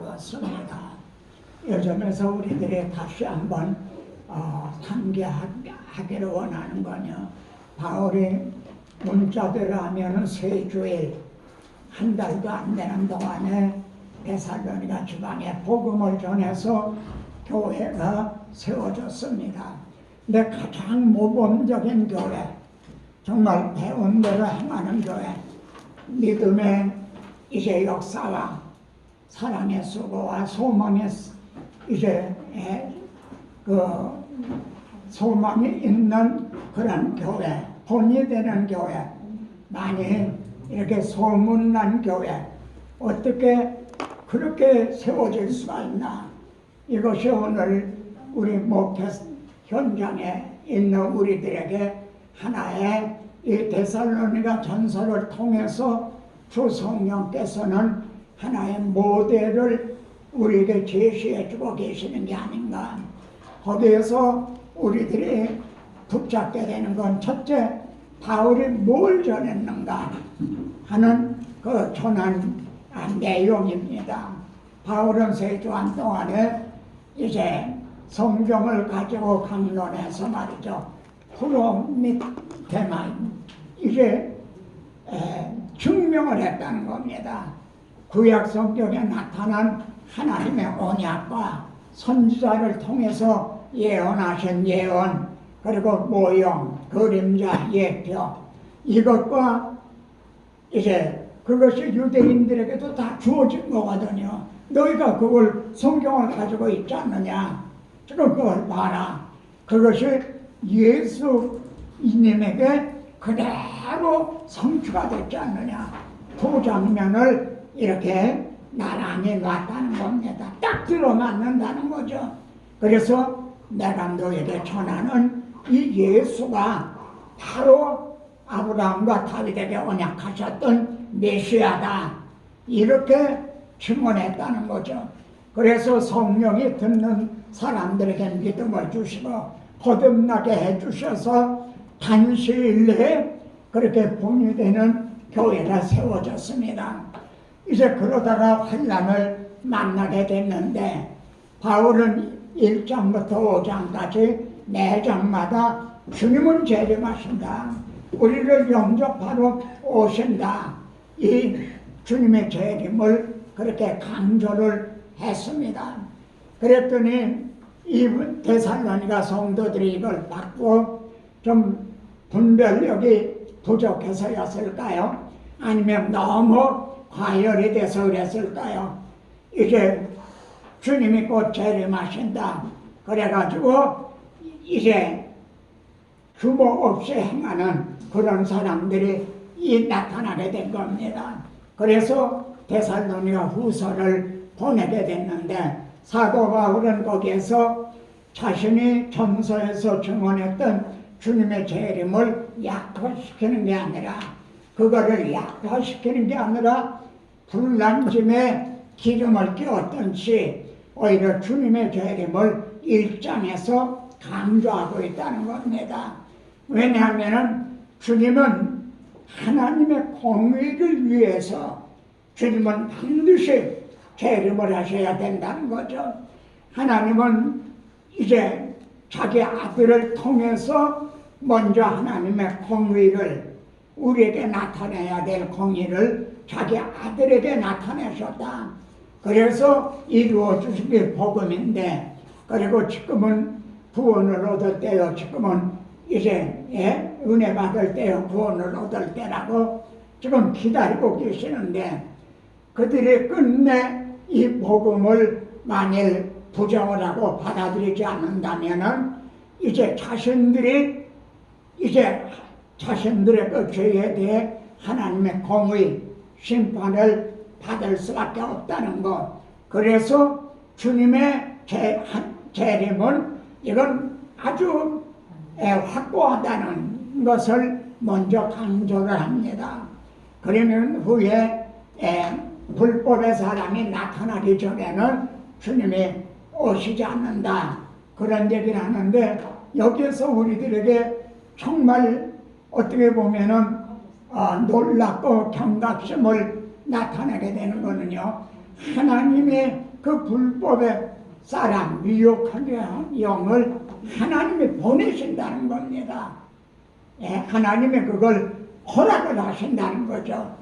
나누었습니다. 요즘에서 우리들이 다시 한번 상기하기를 원하는 거요. 바울이 문자대로 하면은 3주일, 한 달도 안 되는 동안에 데살로니가 지방에 복음을 전해서 교회가 세워졌습니다. 근데 가장 모범적인 교회, 정말 배운 대로 행하는 교회, 믿음의 이제 역사와 사랑의 수고와 소망의 이제 그 소망이 있는 그런 교회, 본이 되는 교회, 많이 이렇게 소문난 교회, 어떻게 그렇게 세워질 수가 있나? 이것이 오늘 우리 목회 현장에 있는 우리들에게 하나의 이 데살로니가 전서를 통해서 주 성령께서는 하나의 모델을 우리에게 제시해 주고 계시는 게 아닌가. 거기에서 우리들이 붙잡게 되는 건 첫째, 바울이 뭘 전했는가 하는 그 전한 내용입니다. 바울은 3주간 동안에 이제 성경을 가지고 강론해서 말이죠. 프로 및 대만 이게 증명을 했다는 겁니다. 구약 성경에 나타난 하나님의 언약과 선지자를 통해서 예언하신 예언, 그리고 모형, 그림자, 예표, 이것과 이제 그것이 유대인들에게도 다 주어진 거거든요. 너희가 그걸 성경을 가지고 있지 않느냐? 지금 그걸 봐라. 그것이 예수님에게 그대로 성취가 됐지 않느냐? 두 장면을 이렇게 나란히 놨다는 겁니다. 딱 들어맞는다는 거죠. 그래서 내가 너에게 전하는 이 예수가 바로 아브라함과 다윗에게 언약하셨던 메시아다, 이렇게 증언했다는 거죠. 그래서 성령이 듣는 사람들에게 믿음을 주시고 거듭나게 해주셔서 단시일 내에 그렇게 본이 되는 교회가 세워졌습니다. 이제 그러다가 환난을 만나게 됐는데 바울은 1장부터 5장까지 매 장마다 주님은 재림하신다, 우리를 영접하러 오신다, 이 주님의 재림을 그렇게 강조를 했습니다. 그랬더니 이 데살로니가 성도들이 이걸 받고 좀 분별력이 부족해서였을까요? 아니면 너무 과열이 돼서 그랬을까요? 이제 주님이 곧 재림하신다 그래가지고 이제 규모 없이 행하는 그런 사람들이 나타나게 된 겁니다. 그래서 데살로니가 후서를 보내게 됐는데 사도 바울은 거기에서 자신이 전서에서 증언했던 주님의 재림을 약화시키는 게 아니라, 그거를 약화시키는 게 아니라 불난짐에 기름을 끼웠던지 오히려 주님의 재림을 1장에서 강조하고 있다는 겁니다. 왜냐하면 주님은 하나님의 공의를 위해서 주님은 반드시 재림을 하셔야 된다는 거죠. 하나님은 이제 자기 아들을 통해서 먼저 하나님의 공의를, 우리에게 나타내야 될 공의를 자기 아들에게 나타내셨다. 그래서 이루어 주신 게 복음인데, 그리고 지금은 구원을 얻을 때요, 지금은 이제 은혜 받을 때요, 구원을 얻을 때라고 지금 기다리고 계시는데, 그들이 끝내 이 복음을 만일 부정을 하고 받아들이지 않는다면은 이제 자신들의 그 죄에 대해 하나님의 공의 심판을 받을 수밖에 없다는 것. 그래서 주님의 재림은 이건 아주 확고하다는 것을 먼저 강조를 합니다. 그러면 후에 불법의 사람이 나타나기 전에는 주님이 오시지 않는다, 그런 얘기를 하는데, 여기에서 우리들에게 정말 어떻게 보면은 놀랍고 경각심을 나타내게 되는 거는요, 하나님의 그 불법의 사람, 미혹한 영을 하나님이 보내신다는 겁니다. 예, 하나님이 그걸 허락을 하신다는 거죠.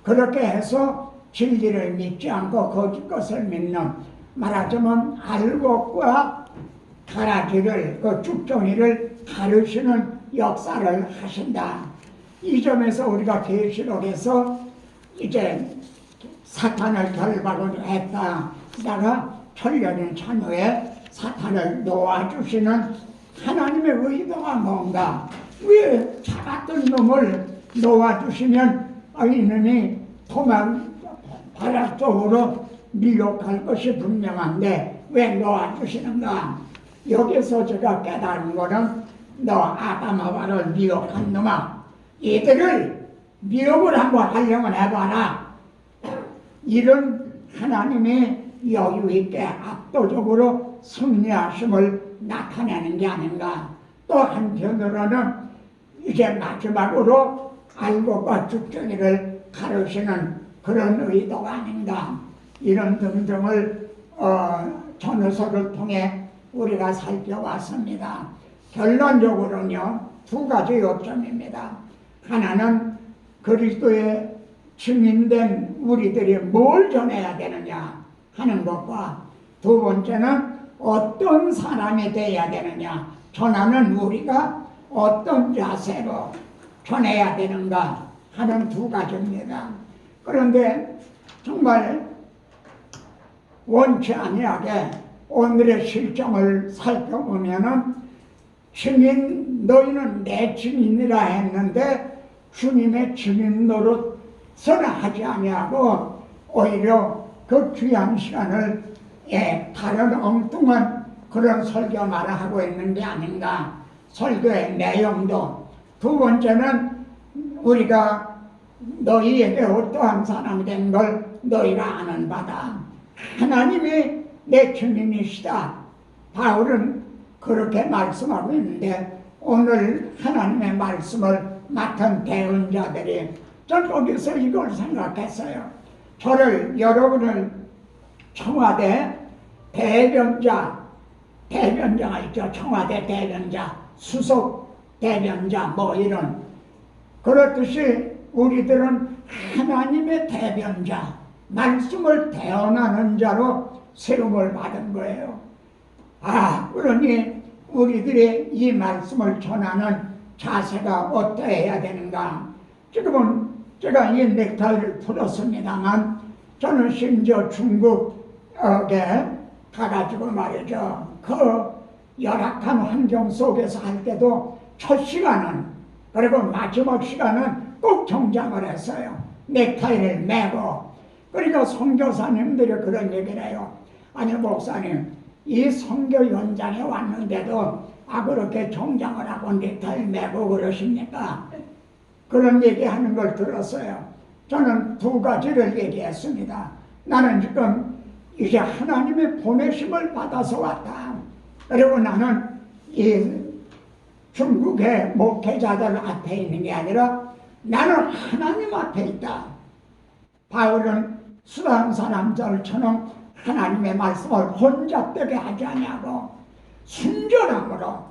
그렇게 해서 진리를 믿지 않고 거짓 것을 믿는, 말하자면 알곡과 가라지를, 그 쭉종이를 가르치는 역사를 하신다. 이 점에서 우리가 계시록에서 이제 사탄을 결박을 했다. 그다가 천년의 찬후에 사탄을 놓아주시는 하나님의 의도가 뭔가? 왜 잡았던 놈을 놓아주시면 이놈이 도망 바락 쪽으로 미혹할 것이 분명한데 왜 놓아주시는가? 여기서 제가 깨달은 거는, 너 아담하와를 미혹한 놈아, 얘들을 미혹을 한번 하려면 해봐라. 이런 하나님의 여유있게 압도적으로 승리하심을 나타내는 게 아닌가. 또 한편으로는 이제 마지막으로 알곡과 쭉종이를 가르치는 그런 의도가 아닌가. 이런 등등을 전후서를 통해 우리가 살펴왔습니다. 결론적으로는요, 두 가지 요점입니다. 하나는 그리스도의 증인된 우리들이 뭘 전해야 되느냐 하는 것과, 두 번째는 어떤 사람이 되어야 되느냐, 전하는 우리가 어떤 자세로 전해야 되는가 하는 두 가지입니다. 그런데 정말 원치 아니하게 오늘의 실정을 살펴보면은, 증인, 너희는 내 증인이라 했는데 주님의 증인 노릇을 하지 아니하고 오히려 그 귀한 시간을 다른 엉뚱한 그런 설교만 하고 있는 게 아닌가. 설교의 내용도. 두 번째는 우리가 너희에게 어떠한 사람이 된 걸 너희가 아는 바다. 하나님이 내 증인이시다. 바울은 그렇게 말씀하고 있는데, 오늘 하나님의 말씀을 맡은 대언자들이, 전 거기서 이걸 생각했어요. 저를, 여러분을 청와대 대변자가 있죠. 청와대 대변자, 수석 대변자, 뭐 이런. 그렇듯이 우리들은 하나님의 대변자, 말씀을 대언하는 자로 세움을 받은 거예요. 그러니 우리들이 이 말씀을 전하는 자세가 어떠해야 되는가. 지금은 제가 이 넥타이를 풀었습니다만, 저는 심지어 중국에 가가지고 말이죠, 그 열악한 환경 속에서 할 때도 첫 시간은, 그리고 마지막 시간은 꼭 정장을 했어요. 넥타이를 매고. 그러니까 선교사님들이 그런 얘기를 해요. 아니 목사님, 이 선교 현장에 왔는데도 그렇게 정장을 하고 넥타이 매고 그러십니까? 그런 얘기하는 걸 들었어요. 저는 두 가지를 얘기했습니다. 나는 지금 이제 하나님의 보내심을 받아서 왔다. 그리고 나는 이 중국의 목회자들 앞에 있는 게 아니라 나는 하나님 앞에 있다. 바울은 수단 사람들처럼 하나님의 말씀을 혼잡되게 하지 아니하고 순전함으로,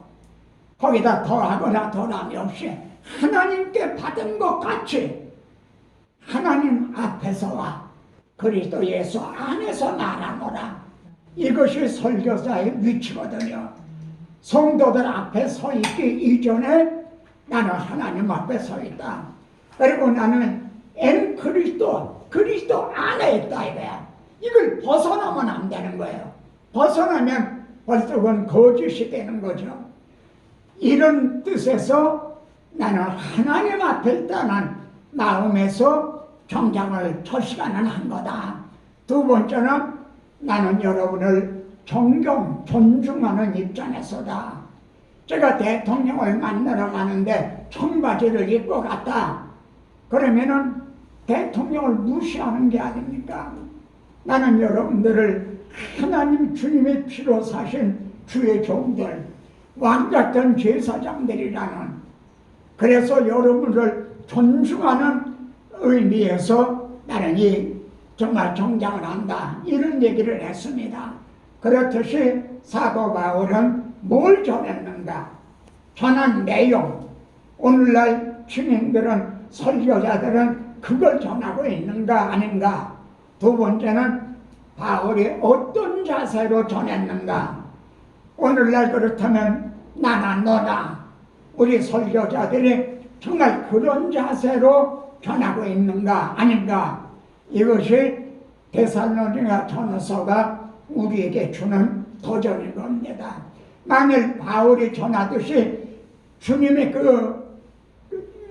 거기다 더하거나 덜함이 없이 하나님께 받은 것 같이 하나님 앞에서와 그리스도 예수 안에서 말하노라. 이것이 설교자의 위치거든요. 성도들 앞에 서 있기 이전에 나는 하나님 앞에 서 있다. 그리고 나는 그리스도 안에 있다 이거야. 이걸 벗어나면 안 되는 거예요. 벗어나면 벌써 그건 거짓이 되는 거죠. 이런 뜻에서 나는 하나님 앞에 있다는 마음에서 정장을 첫 시간은 한 거다. 두 번째는 나는 여러분을 존중하는 입장에서다. 제가 대통령을 만나러 가는데 청바지를 입고 갔다. 그러면은 대통령을 무시하는 게 아닙니까? 나는 여러분들을 하나님 주님의 피로 사신 주의 종들, 왕 같은 제사장들이라는, 그래서 여러분을 존중하는 의미에서 나는 이 정말 정장을 한다, 이런 얘기를 했습니다. 그렇듯이 사도 바울은 뭘 전했는가? 전한 내용, 오늘날 주민들은, 설교자들은 그걸 전하고 있는가 아닌가? 두 번째는 바울이 어떤 자세로 전했는가? 오늘날 그렇다면 나나 너나 우리 설교자들이 정말 그런 자세로 전하고 있는가 아닌가? 이것이 데살로니가 전서가 우리에게 주는 도전인 겁니다. 만일 바울이 전하듯이 주님의 그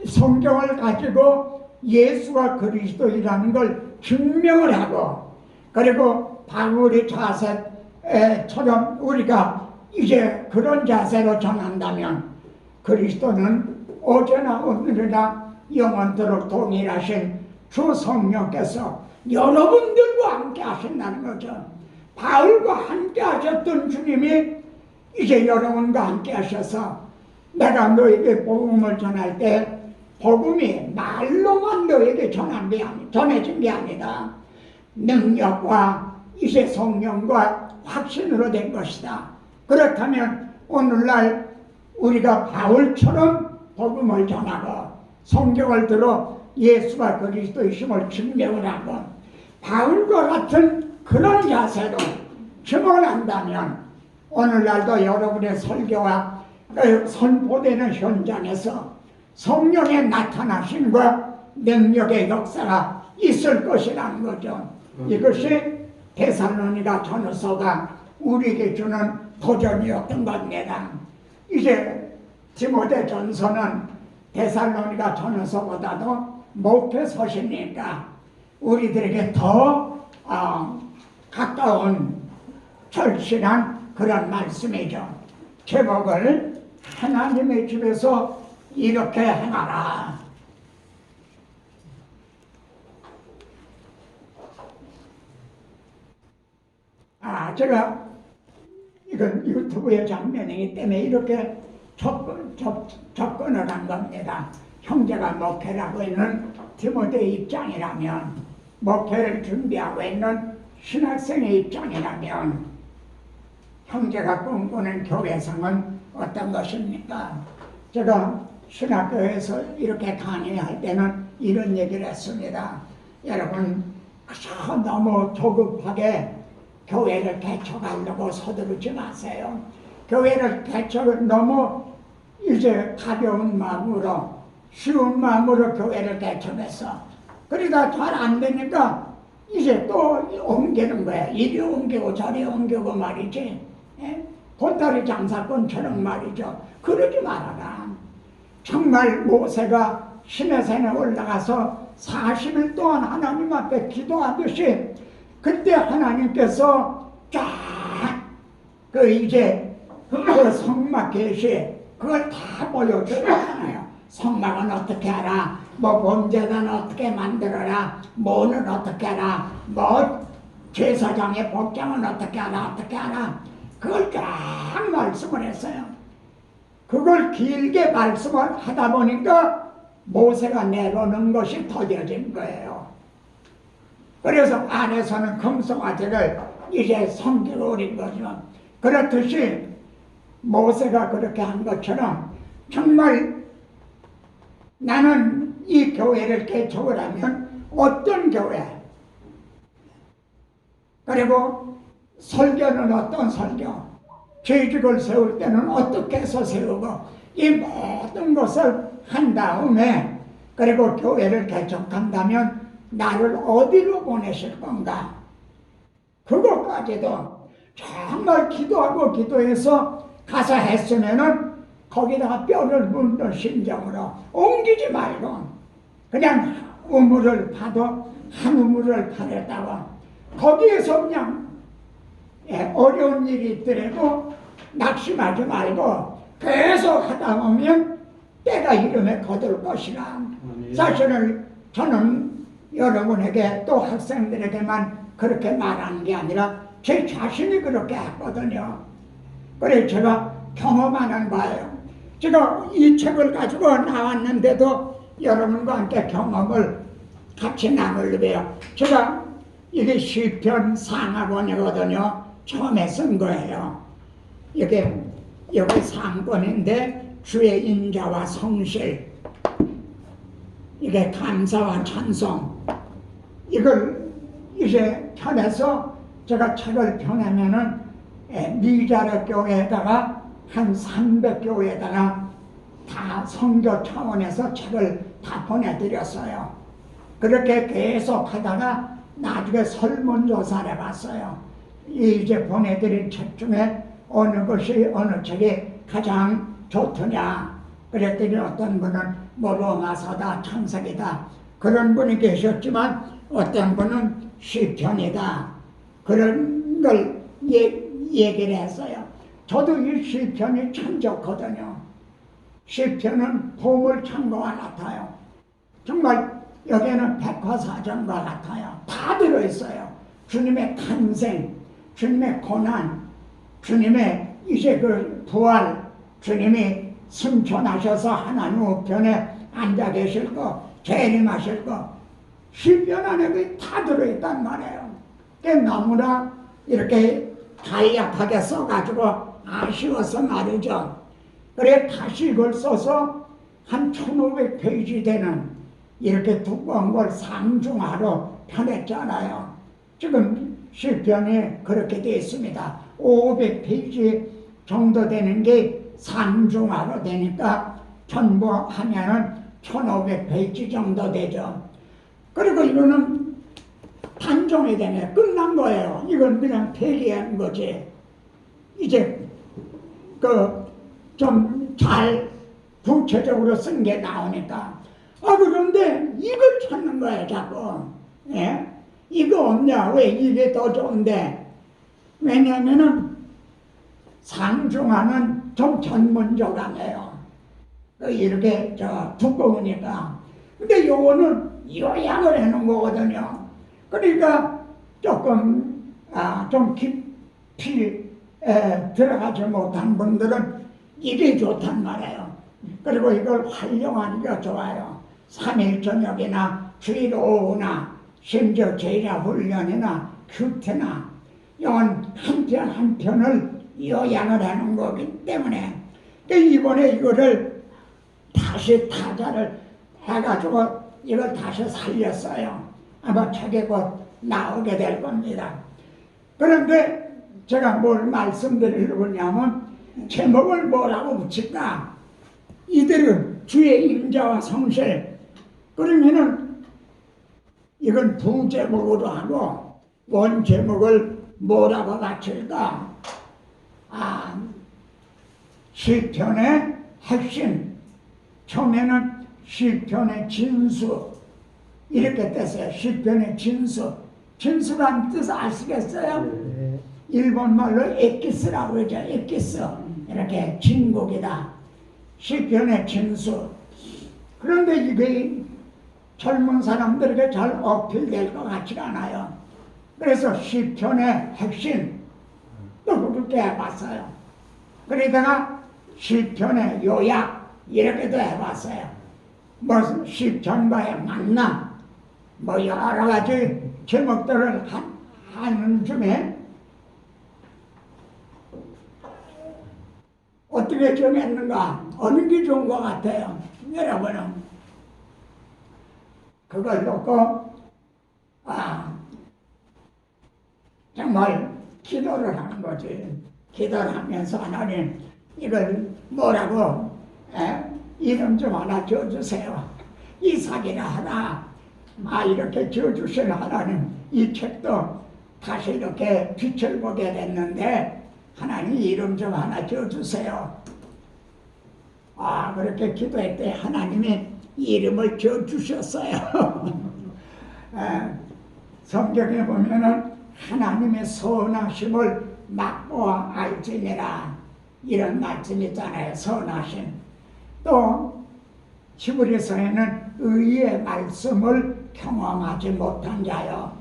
성경을 가지고 예수가 그리스도이라는 걸 증명을 하고, 그리고 바울의 자세처럼 우리가 이제 그런 자세로 전한다면 그리스도는 어제나 오늘이나 영원토록 동일하신 주 성령께서 여러분들과 함께 하신다는 거죠. 바울과 함께 하셨던 주님이 이제 여러분과 함께 하셔서 내가 너에게 복음을 전할 때 복음이 말로만 너에게 전해진 게 아니다. 능력과 이제 성령과 확신으로 된 것이다. 그렇다면 오늘날 우리가 바울처럼 복음을 전하고 성경을 들어 예수가 그리스도이심을 증명을 하고 바울과 같은 그런 자세로 증언한다면 오늘날도 여러분의 설교와 선포되는 현장에서 성령의 나타나심과 능력의 역사가 있을 것이라는 거죠. 이것이 데살로니가 전서가 우리에게 주는 도전이었던 겁니다. 이제 디모데 전서는 데살로니가 전서보다도 목회 서신이니까 우리들에게 더 가까운 절실한 그런 말씀이죠. 제목을 하나님의 집에서 이렇게 행하라. 제가 이건 유튜브의 장면이기 때문에 이렇게 접근을 한 겁니다. 형제가 목회를 하고 있는 디모데 입장이라면, 목회를 준비하고 있는 신학생의 입장이라면 형제가 꿈꾸는 교회성은 어떤 것입니까? 제가 신학교에서 이렇게 강의할 때는 이런 얘기를 했습니다. 여러분, 너무 조급하게 교회를 개척하려고 서두르지 마세요. 교회를 개척을 너무 이제 가벼운 마음으로, 쉬운 마음으로 교회를 개척해서 그러다 잘 안 되니까 이제 또 옮기는 거야. 이리 옮기고 저리 옮기고 말이지. 보따리 장사꾼처럼 말이죠. 그러지 말아라. 정말 모세가 시내산에 올라가서 40일 동안 하나님 앞에 기도하듯이 그때 하나님께서 이제 그 성막 계시 그걸 다 보여주잖아요. 성막은 어떻게 하라, 뭐 범죄는 어떻게 만들어라, 뭐는 어떻게 하라, 뭐 제사장의 복장은 어떻게 하라, 어떻게 하라, 그걸 쫙 말씀을 했어요. 그걸 길게 말씀을 하다 보니까 모세가 내려놓은 것이 더뎌진 거예요. 그래서 안에서는 금송아지를 이제 섬기고 오린 거죠. 그렇듯이 모세가 그렇게 한 것처럼 정말 나는 이 교회를 개척을 하면 어떤 교회, 그리고 설교는 어떤 설교, 죄직을 세울 때는 어떻게 해서 세우고, 이 모든 것을 한 다음에 그리고 교회를 개척한다면 나를 어디로 보내실 건가, 그것까지도 정말 기도하고 기도해서 가서 했으면은 거기다가 뼈를 묻는 심정으로 옮기지 말고 그냥 우물을 파도 한 우물을 파냈다가 거기에서 그냥 어려운 일이 있더라도 낙심하지 말고 계속 하다 보면 때가 이름에 거둘 것이라. 사실은 저는 여러분에게 또 학생들에게만 그렇게 말하는 게 아니라 제 자신이 그렇게 했거든요. 그래서 제가 경험하는 바예요. 제가 이 책을 가지고 나왔는데도 여러분과 함께 경험을 같이 나누려고요. 제가 이게 시편 상하권이거든요. 처음에 쓴 거예요. 이게 여기 상권인데 주의 인자와 성실, 이게 감사와 찬송, 이걸 이제 펴내서 제가 책을 펴내면은 미자르 교회에다가 한 300교회에다가 다 선교 차원에서 책을 다 보내드렸어요. 그렇게 계속 하다가 나중에 설문조사를 해봤어요. 이제 보내드린 책 중에 어느 것이 어느 책이 가장 좋더냐. 그랬더니 어떤 분은 뭐 로마서다, 창세기다 그런 분이 계셨지만 어떤 분은 시편이다 그런 걸 얘기를 했어요. 저도 이 시편이 참 좋거든요. 시편은 보물창고와 같아요. 정말 여기에는 백과사전과 같아요. 다 들어있어요. 주님의 탄생, 주님의 고난, 주님의 이제 그 부활, 주님이 승천하셔서 하나님 우편에 앉아 계실 거, 재림하실 거, 시편 안에 다 들어있단 말이에요. 너무나 이렇게 간략하게 써가지고 아쉬워서 말이죠. 그래 다시 이걸 써서 한 1500페이지 되는 이렇게 두꺼운 걸 상중하로 펴냈잖아요. 지금 시편이 그렇게 되어 있습니다. 500페이지 정도 되는 게 상중하로 되니까 전부 하면은 1500페이지 정도 되죠. 그리고 이거는 단종이 되네. 끝난 거예요. 이건 그냥 폐기한 거지. 이제 좀 잘 구체적으로 쓴 게 나오니까. 그런데 이걸 찾는 거예요, 자꾸. 예? 이거 없냐? 왜 이게 더 좋은데? 왜냐면은 상중하는 좀 전문적이네요. 이렇게 두꺼우니까. 근데 요거는 요약을 해놓은 거거든요. 그러니까 조금 좀 깊이 들어가지 못한 분들은 이게 좋단 말이에요. 그리고 이걸 활용하기가 좋아요. 3일 저녁이나 주일 오후나 심지어 제자 훈련이나 큐티나 이건 한 편 한 편을 요약을 하는 거기 때문에 이번에 이거를 다시 타자를 해가지고 이걸 다시 살렸어요. 아마 책에 곧 나오게 될 겁니다. 그런데 제가 뭘 말씀드리려고 하냐면 제목을 뭐라고 붙일까? 이들은 주의 인자와 성실. 그러면은 이건 부제목으로 하고 원제목을 뭐라고 갖출까? 시편의 핵심. 처음에는 시편의 진수 이렇게 됐어요. 시편의 진수. 진수란 뜻 아시겠어요? 네. 일본말로 에키스라고 그러죠. 에키스. 이렇게 진국이다. 시편의 진수. 그런데 이게 젊은 사람들에게 잘 어필될 것 같지가 않아요. 그래서 시편의 핵심 또 그렇게 해봤어요. 그러다가 시편의 요약 이렇게도 해봤어요. 무슨 시편과의 만남 뭐 여러 가지 제목들을 하는 중에 어떻게 정했는가? 어느 게 좋은 것 같아요? 여러분은 그걸 놓고 정말 기도를 하는 거지. 기도를 하면서 하나님 이걸 뭐라고 이름 좀 하나 지어주세요. 이삭이라 하나 이렇게 지어주신 하나님 이 책도 다시 이렇게 빛을 보게 됐는데 하나님 이름 좀 하나 지어주세요. 그렇게 기도했더니 하나님이 이름을 지어주셨어요. 성경에 보면은 하나님의 선하심을 맛보아 알지니라 이런 말씀 있잖아요. 선하심. 또 히브리서에는 의의 말씀을 경험하지 못한 자요.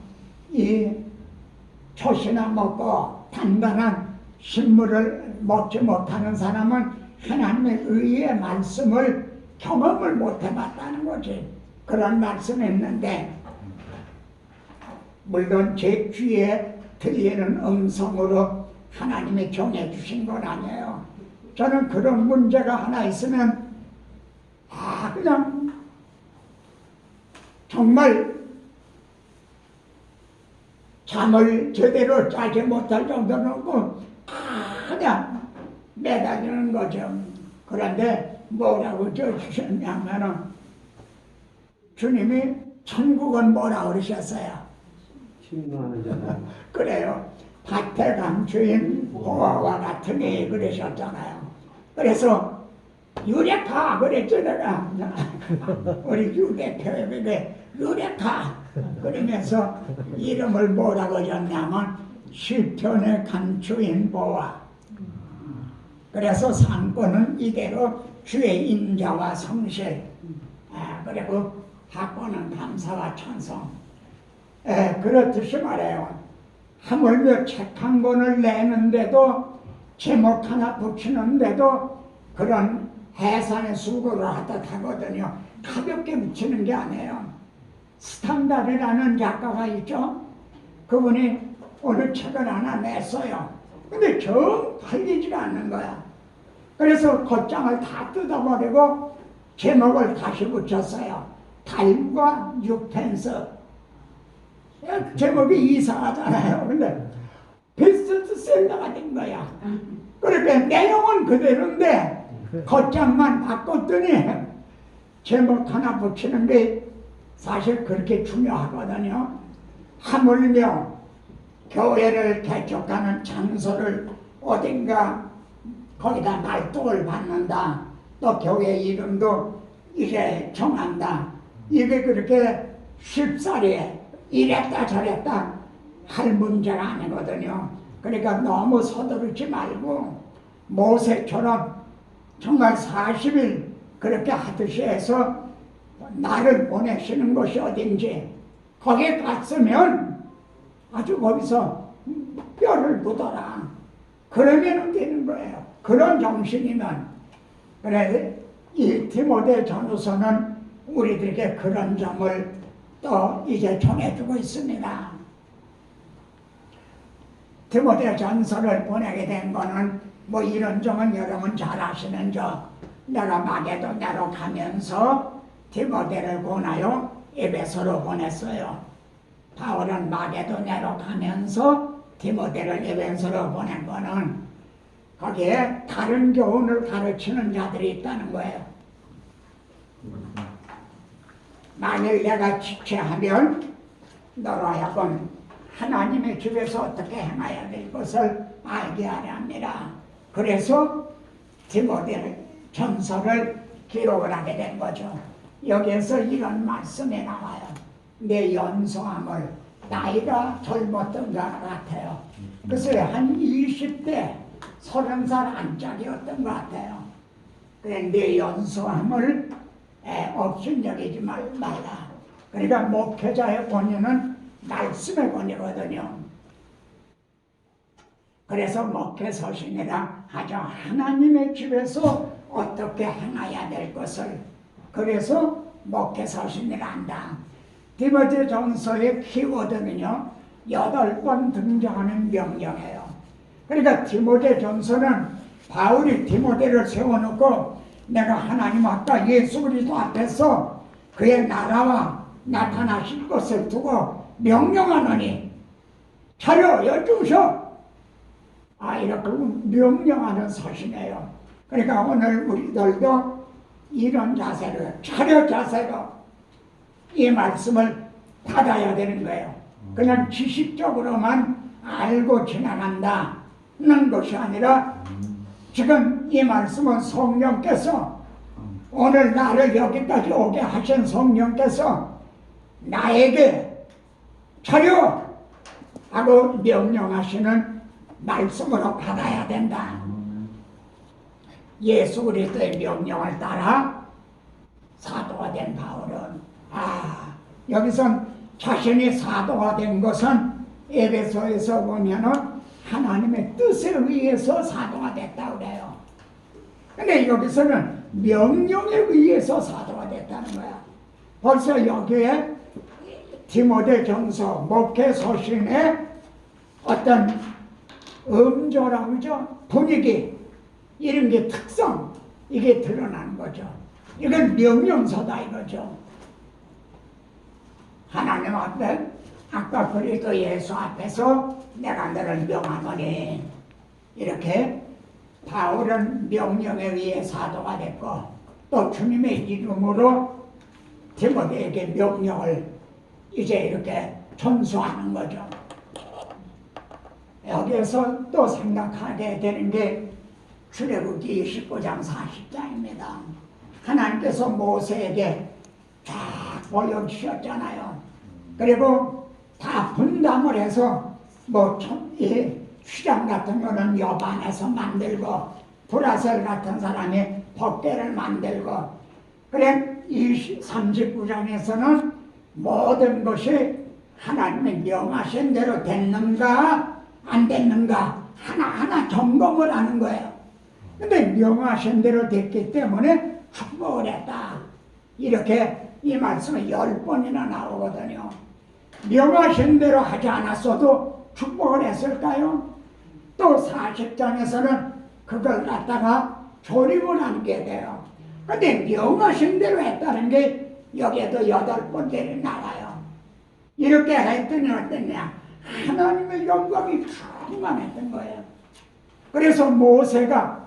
이 초시나 먹고 단단한 식물을 먹지 못하는 사람은 하나님의 의의 말씀을 경험을 못 해봤다는 거지. 그런 말씀이 있는데 물론 제 귀에 들리는 음성으로 하나님이 정해 주신 건 아니에요. 저는 그런 문제가 하나 있으면 그냥 정말 잠을 제대로 자지 못할 정도는 그냥 매달리는 거죠. 그런데 뭐라고 주셨냐면은 주님이 천국은 뭐라 그러셨어요? 침노하는 자다. 그래요. 밭에 간 주인 보아와 같으니 그러셨잖아요. 그래서 유레카 그랬죠 내가. 우리 유 대표에게 유레카 그러면서 이름을 뭐라고 줬냐면 시편에 간 주인 보아. 그래서 상권은 이대로 주의 인자와 성실, 그리고 하권은 감사와 찬송. 그렇듯이 말해요. 하물며 책 한 권을 내는데도 제목 하나 붙이는데도 그런 해산의 수고를 하듯 하거든요. 가볍게 붙이는 게 아니에요. 스탄다르라는 작가가 있죠. 그분이 어느 책을 하나 냈어요. 근데 정 팔리지가 않는 거야. 그래서 겉장을 다 뜯어버리고 제목을 다시 붙였어요. 달과 6펜스. 제목이 이상하잖아요. 근데 베스트셀러가 된 거야. 그러니까 내용은 그대로인데 겉장만 바꿨더니 제목 하나 붙이는 게 사실 그렇게 중요하거든요. 하물며 교회를 개척하는 장소를 어딘가 거기다 말뚝을 받는다. 또 교회 이름도 이래 정한다. 이게 그렇게 쉽사리 이랬다 저랬다 할 문제가 아니거든요. 그러니까 너무 서두르지 말고 모세처럼 정말 40일 그렇게 하듯이 해서 나를 보내시는 곳이 어딘지 거기에 갔으면 아주 거기서 뼈를 묻어라. 그러면 되는 거예요. 그런 정신이면. 그래서 이 디모데 전후서는 우리들에게 그런 점을 또 이제 전해주고 있습니다. 디모데 전서를 보내게 된 거는 뭐 이런 점은 여러분 잘 아시는 내가 마게도냐로 가면서 디모데를 보내요 에베소로 보냈어요. 바울은 마게도냐로 가면서 디모데를 에베소로 보낸 거는 거기에 다른 교훈을 가르치는 자들이 있다는 거예요. 만일 내가 지체하면 너로 하여금 하나님의 집에서 어떻게 행해야 될 것을 알게 하려 합니다. 그래서 디모데 전서를 기록을 하게 된 거죠. 여기에서 이런 말씀이 나와요. 내 연소함을 나이가 젊었던 것 같아요. 글쎄 한 20대 30살 안짝이었던 것 같아요. 그래 내 연소함을 업신여기지 말라. 그러니까 목회자의 권위는 말씀의 권위거든요. 그래서 목회서신이라 하죠. 하나님의 집에서 어떻게 행해야 될 것을. 그래서 목회서신이라 한다. 디모데 전서의 키워드는요 8번 등장하는 명령이에요. 그러니까 디모데 전서는 바울이 디모데를 세워놓고 내가 하나님 아까 예수 그리스도 앞에서 그의 나라와 나타나실 것을 두고 명령하노니 차려 열중셔. 이렇게 명령하는 서신이에요. 그러니까 오늘 우리들도 이런 자세로 차려 자세로 이 말씀을 받아야 되는 거예요. 그냥 지식적으로만 알고 지나간다는 것이 아니라 지금 이 말씀은 성령께서 오늘 나를 여기까지 오게 하신 성령께서 나에게 차려 하고 명령하시는 말씀으로 받아야 된다. 예수 그리스도의 명령을 따라 사도가 된 바울은 여기선 자신이 사도가 된 것은 에베소에서 보면은 하나님의 뜻에 의해서 사도가 됐다고 그래요. 근데 여기서는 명령에 의해서 사도가 됐다는 거야. 벌써 여기에 디모데전서 목회 서신의 어떤 음조라고 그러죠? 분위기, 이런 게 특성, 이게 드러나는 거죠. 이건 명령서다 이거죠. 하나님 앞에, 아까 그리스도 예수 앞에서 내가 너를 명하노니, 이렇게 바울은 명령에 의해 사도가 됐고, 또 주님의 이름으로 디모데에게 명령을 이제 이렇게 전수하는 거죠. 여기에서 또 생각하게 되는 게 출애굽기 29장 40장입니다. 하나님께서 모세에게 쫙 보여주셨잖아요. 그리고 다 분담을 해서 이 휘장 같은 거는 여반에서 만들고 브라셀 같은 사람이 법궤를 만들고, 그래 39장에서는 모든 것이 하나님의 명하신 대로 됐는가 안 됐는가 하나하나 점검을 하는 거예요. 근데 명하신 대로 됐기 때문에 축복을 했다, 이렇게 이 말씀은 10번이나 나오거든요. 명하신 대로 하지 않았어도 축복을 했을까요? 또 40장에서는 그걸 갖다가 조립을 하게 돼요. 근데 명하신 대로 했다는 게 여기에도 8번째로 나와요. 이렇게 했더니 어땠냐? 하나님의 영광이 충만했던 거예요. 그래서 모세가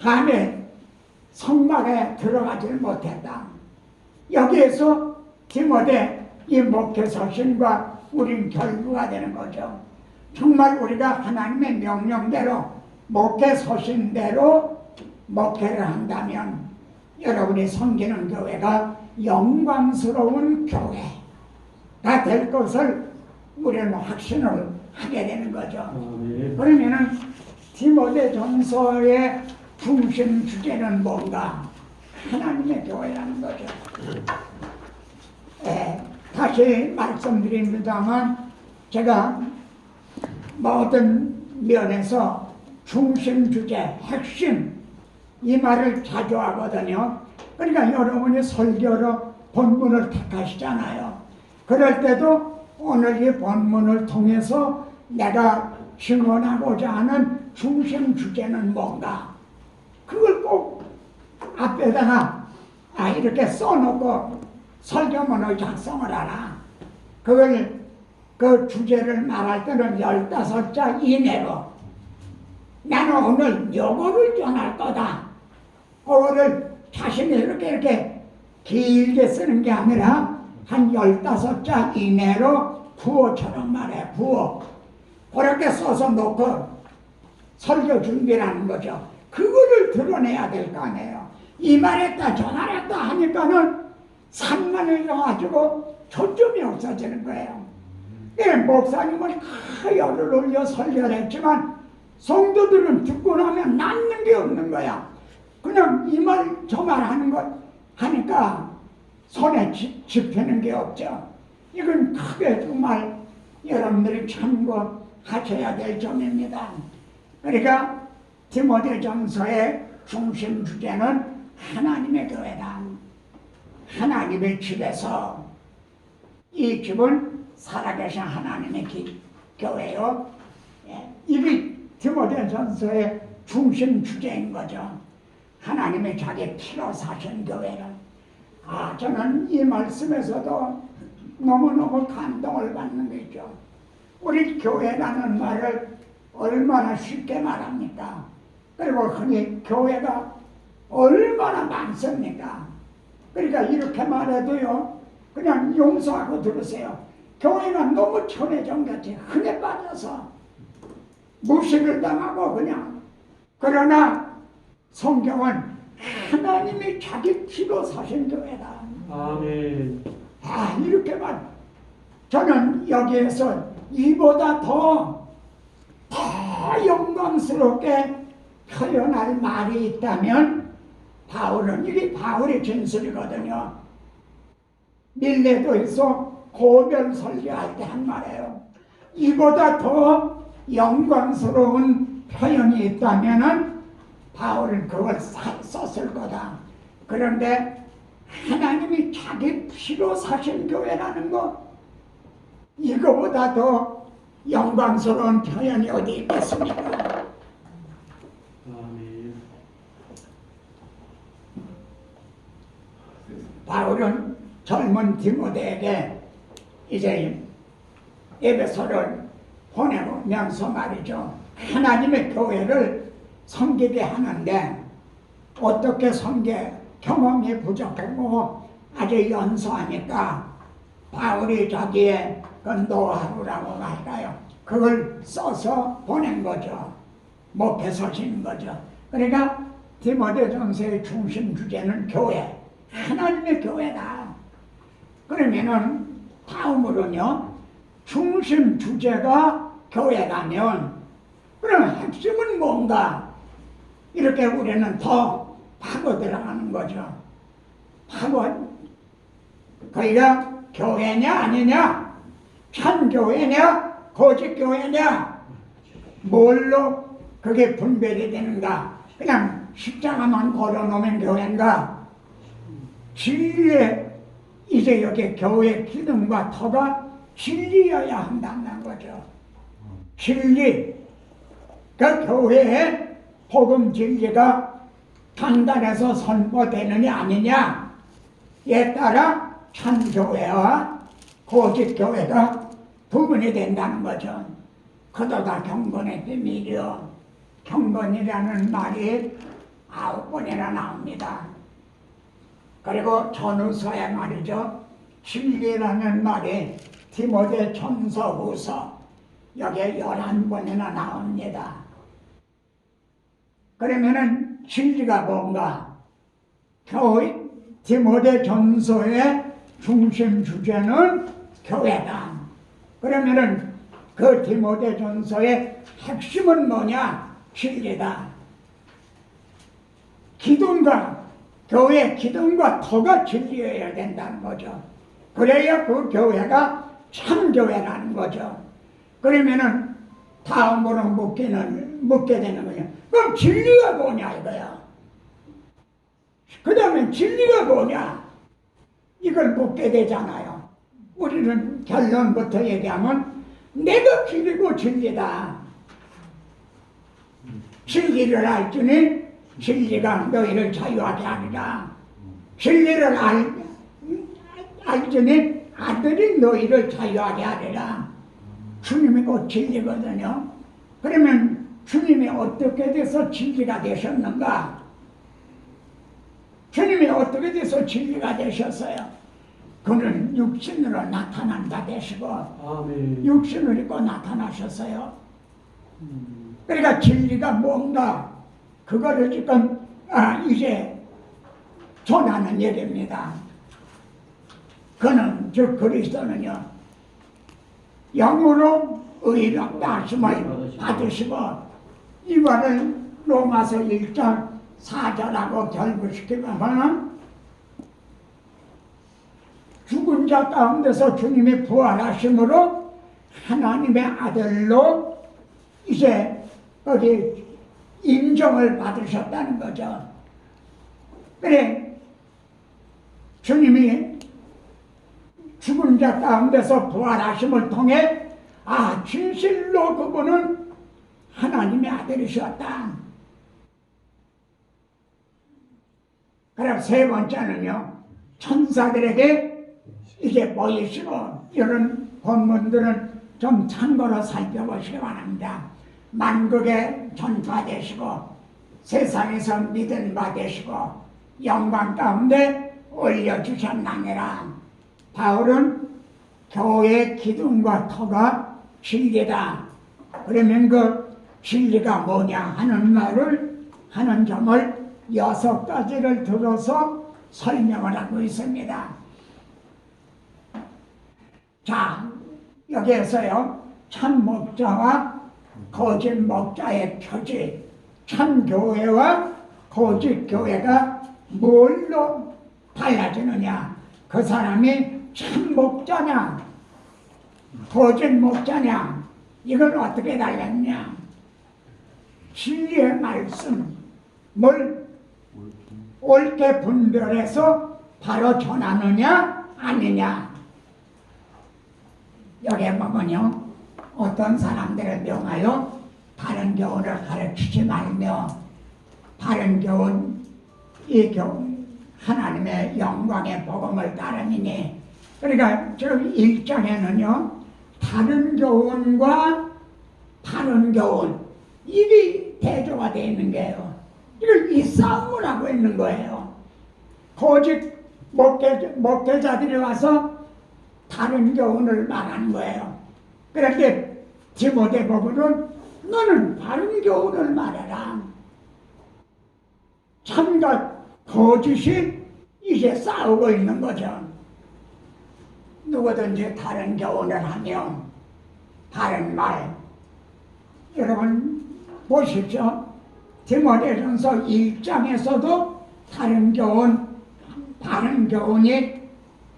밤에 성막에 들어가질 못했다. 여기에서 디모데 이 목회 서신과 우린 결부가 되는 거죠. 정말 우리가 하나님의 명령대로 목회 서신대로 목회를 한다면 여러분이 섬기는 교회가 영광스러운 교회가 될 것을 우리는 확신을 하게 되는 거죠. 그러면은 디모데전서의 중심 주제는 뭔가? 하나님의 교회라는 거죠. 다시 말씀드립니다만 제가 모든 면에서 중심 주제, 핵심 이 말을 자주 하거든요. 그러니까 여러분이 설교로 본문을 택하시잖아요. 그럴 때도 오늘 이 본문을 통해서 내가 증언하고자 하는 중심 주제는 뭔가? 그걸 꼭 앞에다가 이렇게 써놓고 설교문을 작성을 하라. 그걸 그 주제를 말할 때는 15자 이내로 나는 오늘 요거를 전할 거다. 그거를 자신이 이렇게 길게 쓰는 게 아니라 한 15자 이내로 부호처럼 말해. 부호. 그렇게 써서 놓고 설교 준비를 하는 거죠. 그거를 드러내야 될 거 아니에요. 이 말했다 저 말했다 하니까는 산만을 가지고 초점이 없어지는 거예요. 목사님은 다 열을 올려 설교를 했지만 성도들은 듣고 나면 남는 게 없는 거야. 그냥 이 말 저 말 하는 것 하니까 손에 집히는 게 없죠. 이건 크게 정말 여러분들이 참고하셔야 될 점입니다. 그러니까 디모데전서의 중심 주제는 하나님의 교회다. 하나님의 집에서, 이 집은 살아계신 하나님의 교회요. 이게 디모데전서의 중심 주제인 거죠. 하나님의 자기 피로 사신 교회를. 저는 이 말씀에서도 너무너무 감동을 받는 게 있죠. 우리 교회라는 말을 얼마나 쉽게 말합니까? 그리고 흔히 교회가 얼마나 많습니까? 그러니까 이렇게 말해도요, 그냥 용서하고 들으세요. 교회가 너무 천혜정같이 흔해 빠져서 무식을 당하고 그냥. 그러나 성경은 하나님이 자기 피로 사신 교회다. 아멘. 이렇게 말. 저는 여기에서 이보다 더 영광스럽게 표현할 말이 있다면 바울은, 이게 바울의 진술이거든요. 밀레도에서 고별 설교할 때 한 말이에요. 이보다 더 영광스러운 표현이 있다면은 바울은 그걸 썼을 거다. 그런데 하나님이 자기 피로 사신 교회라는 거, 이거보다 더 영광스러운 표현이 어디 있겠습니까? 아멘. 바울은 젊은 디모데에게 이제 에베소를 보내면서 말이죠. 하나님의 교회를 섬기게 하는데 어떻게 섬겨? 경험이 부족하고 아주 연소하니까 바울이 자기의 그 노하우라고 할까요? 그걸 써서 보낸 거죠. 목회서 진 거죠. 그러니까 디모데전서의 중심 주제는 교회, 하나님의 교회다. 그러면은 다음으로는요, 중심 주제가 교회라면 그럼 핵심은 뭔가? 이렇게 우리는 더 파고 들어가는 거죠. 파고, 거기가 교회냐 아니냐? 참 교회냐? 거짓 교회냐? 뭘로 그게 분별이 되는가? 그냥 십자가만 걸어놓으면 교회인가? 진리에 이제 여기 교회 기둥과 터가 진리여야 한다는 거죠. 진리. 그 교회의 복음 진리가 단단해서 선포되느냐 아니냐에 따라 참교회와 거짓교회가 구분이 된다는 거죠. 그도다 경건의 비밀이요. 경건이라는 말이 9번이나 나옵니다. 그리고 전후서에 말이죠. 진리라는 말이 디모데 전서 후서 여기에 11번이나 나옵니다. 그러면은 진리가 뭔가? 교회, 디모데 전서의 중심 주제는 교회다. 그러면은 그 디모데 전서의 핵심은 뭐냐? 진리다. 기둥과 교회 기둥과 터가 진리여야 된다는 거죠. 그래야 그 교회가 참 교회라는 거죠. 그러면은 다음으로 묻게 되는 거냐? 그럼 진리가 뭐냐 이거야. 그 다음에 진리가 뭐냐? 이걸 묻게 되잖아요. 우리는 결론부터 얘기하면 내가 길이고 진리다. 진리를 알지니 진리가 너희를 자유하게 하리라. 진리를 알지니 아들이 너희를 자유하게 하리라. 주님이 곧 진리거든요. 그러면 주님이 어떻게 돼서 진리가 되셨는가? 주님이 어떻게 돼서 진리가 되셨어요? 그는 육신으로 나타난다 되시고 아멘. 육신을 입고 나타나셨어요. 그러니까 진리가 뭔가 그거를 지금 이제 전하는 얘기입니다. 그는 즉 그리스도는요 영으로 의롭다 하심을 받으시고 이거를 로마서 1장 4절하고 결부시키면 죽은 자 가운데서 주님이 부활하심으로 하나님의 아들로 이제 거기 인정을 받으셨다는 거죠. 그래 주님이 죽은 자 가운데서 부활하심을 통해 진실로 그분은 하나님의 아들이셨다. 그럼 세 번째는요 천사들에게 이제 보이시고 이런 본문들은 좀 참고로 살펴보시기 바랍니다. 만국에 전파되시고 세상에서 믿은 바 되시고 영광 가운데 올려주셨나니라. 바울은 교회의 기둥과 터가 진리다. 그러면 그 진리가 뭐냐 하는 점을 6가지를 들어서 설명을 하고 있습니다. 자, 여기에서요 참 목자와 거짓 목자의 표지, 참 교회와 거짓 교회가 뭘로 달라지느냐? 그 사람이 참 목자냐 거짓 목자냐, 이걸 어떻게 달랐냐? 진리의 말씀을 옳게 분별해서 바로 전하느냐 아니냐, 여기에 보면요, 어떤 사람들을 명하여 바른 교훈을 가르치지 말며 바른 교훈, 이 교훈 하나님의 영광의 복음을 따르니니. 그러니까 지금 1장에는요 다른 교훈과 바른 교훈, 이게 대조가 되어 있는 거예요. 이걸 이 싸움을 하고 있는 거예요. 거짓 목회자들이 와서 다른 교훈을 말하는 거예요. 그런데 디모데 보고는 너는 바른 교훈을 말해라. 참과 거짓이 이제 싸우고 있는 거죠. 누구든지 다른 교훈을 하면 바른 말, 여러분 보십시오. 디모데전서 1장에서도 다른 교훈, 바른 교훈이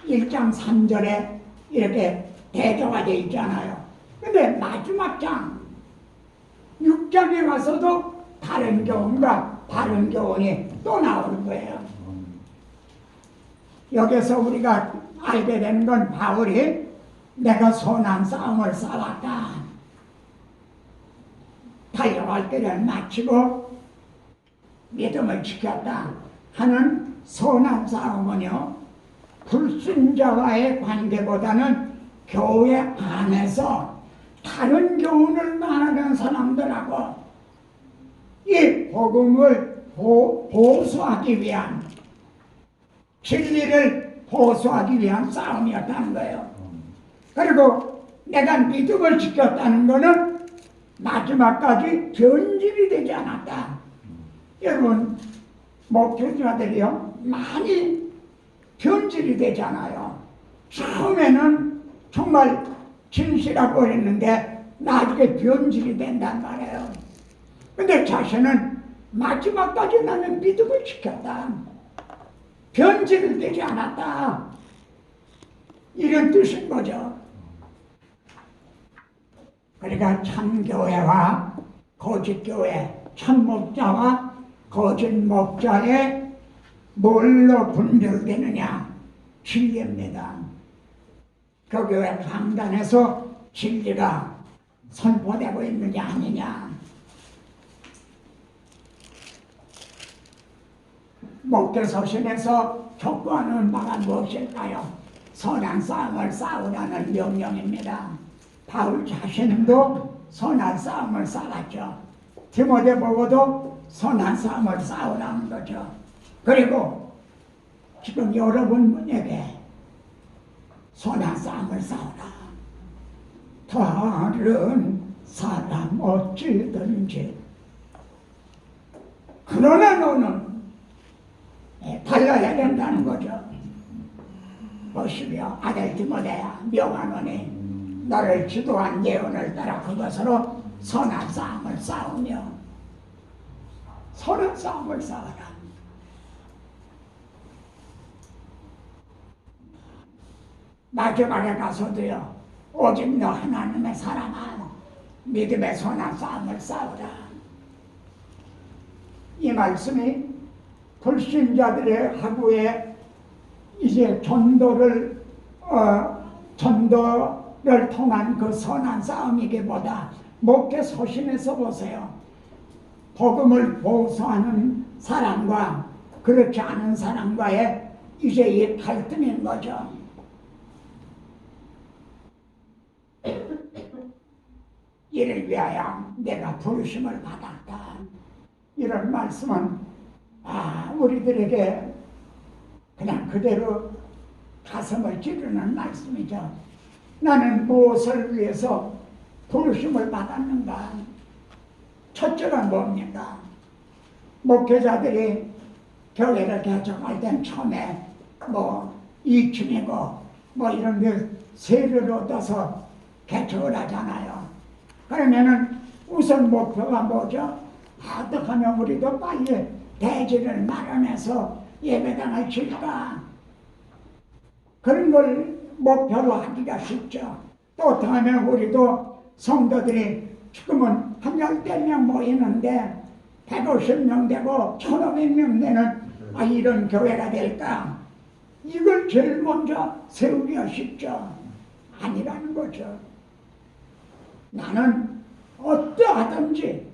1장 3절에 이렇게 대조가 되어 있잖아요. 근데 마지막 장 6장에 가서도 다른 교훈과 바른 교훈이 또 나오는 거예요. 여기서 우리가 알게 되는 건 바울이 내가 선한 싸움을 싸웠다, 달려갈 때를 마치고 믿음을 지켰다 하는 선한 싸움은요, 불순자와의 관계보다는 교회 안에서 다른 교훈을 말하는 사람들하고 이 복음을 보수하기 위한, 진리를 보수하기 위한 싸움이었다는 거예요. 그리고 내가 믿음을 지켰다는 것은 마지막까지 변질이 되지 않았다. 여러분, 목회자들이요 많이 변질이 되잖아요. 처음에는 정말 진실하고 했는데 나중에 변질이 된단 말이에요. 근데 자신은 마지막까지 나는 믿음을 지켰다, 변질이 되지 않았다, 이런 뜻인 거죠. 그러니까 참교회와 거짓교회, 참목자와 거짓 목자의 뭘로 분별되느냐? 진리입니다. 그 교회 강단에서 진리가 선포되고 있느냐 아니냐. 목회서신에서 촉구하는 바가 무엇일까요? 선한 싸움을 싸우라는 명령입니다. 바울 자신도 선한 싸움을 싸웠죠. 디모데 보고도 선한 싸움을 싸우라는 거죠. 그리고 지금 여러분에게 선한 싸움을 싸우라. 다른 사람 어찌든지 그러나 너는 달라야 된다는 거죠. 보시며 아들 디모데야, 명하노니 너를 지도한 예언을 따라 그것으로 선한 싸움을 싸우며 선한 싸움을 싸워라. 마지막에 가서도요, 오직 너 하나님의 사랑아, 믿음의 선한 싸움을 싸우라. 이 말씀이 불신자들의 하루에 이제 전도를 통한 그 선한 싸움이기보다 목회 서신에서 보세요. 복음을 보수하는 사람과 그렇지 않은 사람과의 이제 이 갈등인 거죠. 이를 위하여 내가 부르심을 받았다. 이런 말씀은 우리들에게 그냥 그대로 가슴을 찌르는 말씀이죠. 나는 무엇을 위해서 부르심을 받았는가? 첫째가 뭡니까? 목회자들이 교회를 개척할 땐 처음에 2층이고 이런 데 세를 얻어서 개척을 하잖아요. 그러면은 우선 목표가 뭐죠? 어떻게 하면 우리도 빨리 대지를 마련해서 예배당을 질까? 그런 걸 목표로 하기가 쉽죠. 또 어떻게 하면 우리도 성도들이 지금은 한 10명 모이는데 150명 되고 1,500명 되는 이런 교회가 될까? 이걸 제일 먼저 세우기가 쉽죠. 아니라는 거죠. 나는 어떠하든지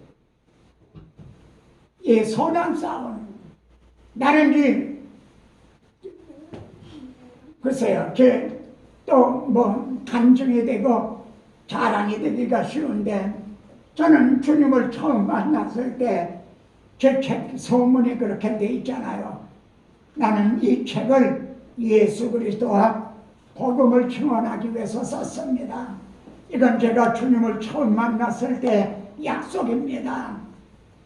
이 선한 싸움, 나는 글쎄요, 또 뭐 간증이 되고 자랑이 되기가 쉬운데, 저는 주님을 처음 만났을 때 제 책 소문이 그렇게 돼 있잖아요. 나는 이 책을 예수 그리스도와 복음을 증언하기 위해서 썼습니다. 이건 제가 주님을 처음 만났을 때 약속입니다.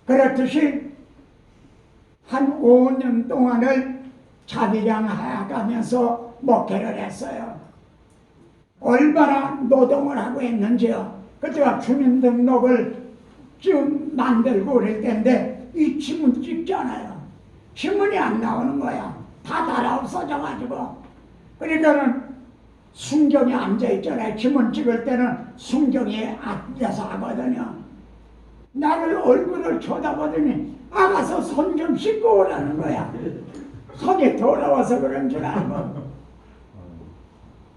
그렇듯이 한 5년 동안을 자비량하여 가면서 목회를 했어요. 얼마나 노동을 하고 했는지요. 그때가 주민등록을 좀 만들고 그럴 텐데 이 지문 찍잖아요. 지문이 안 나오는 거야. 다 달아 없어져가지고. 그러니까는 순경이 앉아있잖아요. 지문 찍을 때는 순경이 앉아서 하거든요. 나를 얼굴을 쳐다보더니 아가서 손 좀 씻고 오라는 거야. 손이 더러워서 그런 줄 알고.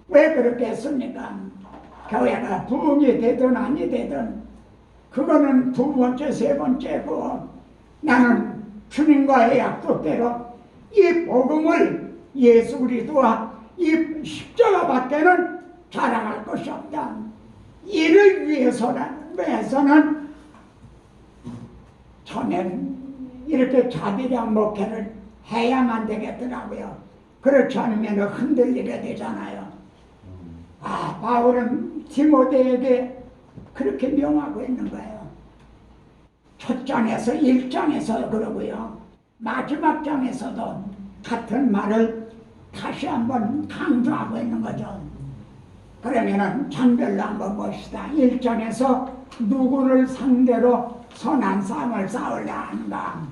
왜 그렇게 했습니까? 교회가 부흥이 되든 아니 되든 그거는 두 번째, 세 번째고, 나는 주님과의 약속대로 이 복음을 예수 그리스도와 이 십자가밖에는 자랑할 것이 없다. 이를 위해서는 저는 이렇게 자비량 목회를 해야만 되겠더라고요. 그렇지 않으면 흔들리게 되잖아요. 바울은 디모데에게 그렇게 명하고 있는 거예요. 첫 장에서 1장에서 그러고요. 마지막 장에서도 같은 말을 다시 한번 강조하고 있는 거죠. 그러면은 장별로 한번 봅시다. 1장에서 누구를 상대로 선한 싸움을 싸우려 하는가?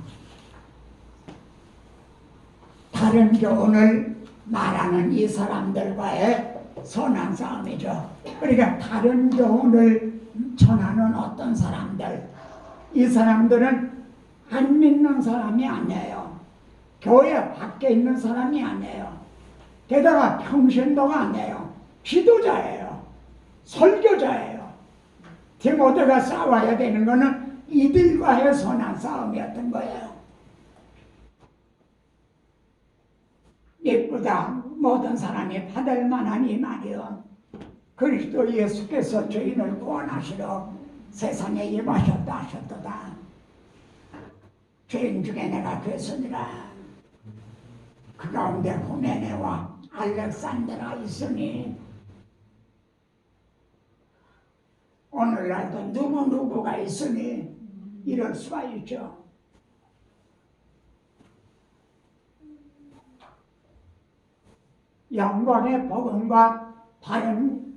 다른 교훈을 말하는 이 사람들과의 선한 싸움이죠. 그러니까 다른 교훈을 전하는 어떤 사람들, 이 사람들은 안 믿는 사람이 아니에요. 교회 밖에 있는 사람이 아니에요. 게다가 평신도가 아니에요. 지도자예요. 설교자예요. 디모데가 싸워야 되는 것은 이들과의 선한 싸움이었던 거예요. 예쁘다 모든 사람이 받을 만한 이 말이요. 그리스도 예수께서 죄인을 구원하시러 세상에 임하셨다 하셨도다. 죄인 중에 내가 됐으니라. 그 가운데 후메네와 알렉산더가 있으니 오늘날도 누구누구가 있으니 이럴 수가 있죠. 영광의 복음과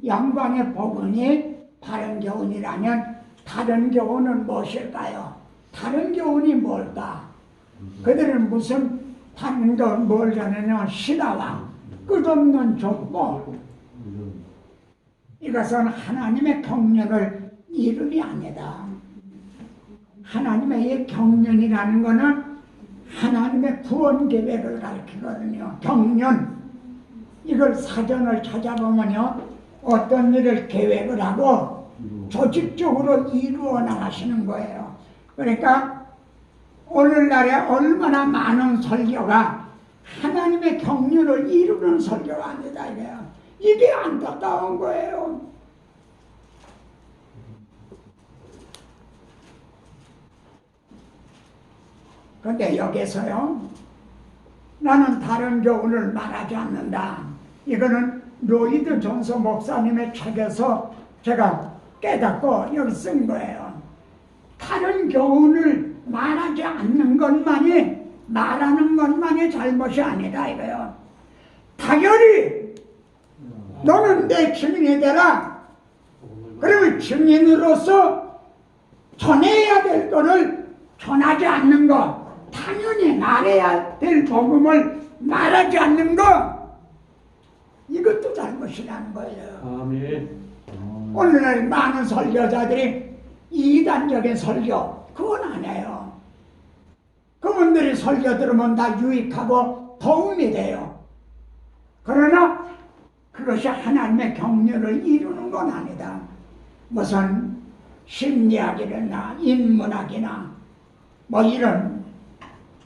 영광의 복음이 바른 교훈이라면 다른 교훈은 무엇일까요? 다른 교훈이 뭘까? 그들은 무슨 다른 걸 뭘 전하냐? 신화와 끝없는 족보. 이것은 하나님의 경륜을 이름이 아니다. 하나님의 이 경륜이라는 것은 하나님의 구원 계획을 가리키거든요. 경륜. 이걸 사전을 찾아보면요, 어떤 일을 계획을 하고 조직적으로 이루어 나가시는 거예요. 그러니까 오늘날에 얼마나 많은 설교가 하나님의 경륜을 이루는 설교가 아니다 이래요. 이게 안타까운 거예요. 그런데 여기서요, 나는 다른 교훈을 말하지 않는다. 이거는 로이드 존스 목사님의 책에서 제가 깨닫고 여기 쓴 거예요. 다른 교훈을 말하지 않는 것만이, 말하는 것만이 잘못이 아니다 이거예요. 당연히 너는 내 증인이 되라. 그러면 증인으로서 전해야 될 것을 전하지 않는 것, 당연히 말해야 될 복음을 말하지 않는 것, 이것도 잘못이라는 거예요. 아멘. 오늘날 많은 설교자들이 이단적인 설교, 그건 안 해요. 그분들이 설교 들으면 다 유익하고 도움이 돼요. 그러나 그것이 하나님의 경륜을 이루는 건 아니다. 무슨 심리학이나 인문학이나 뭐 이런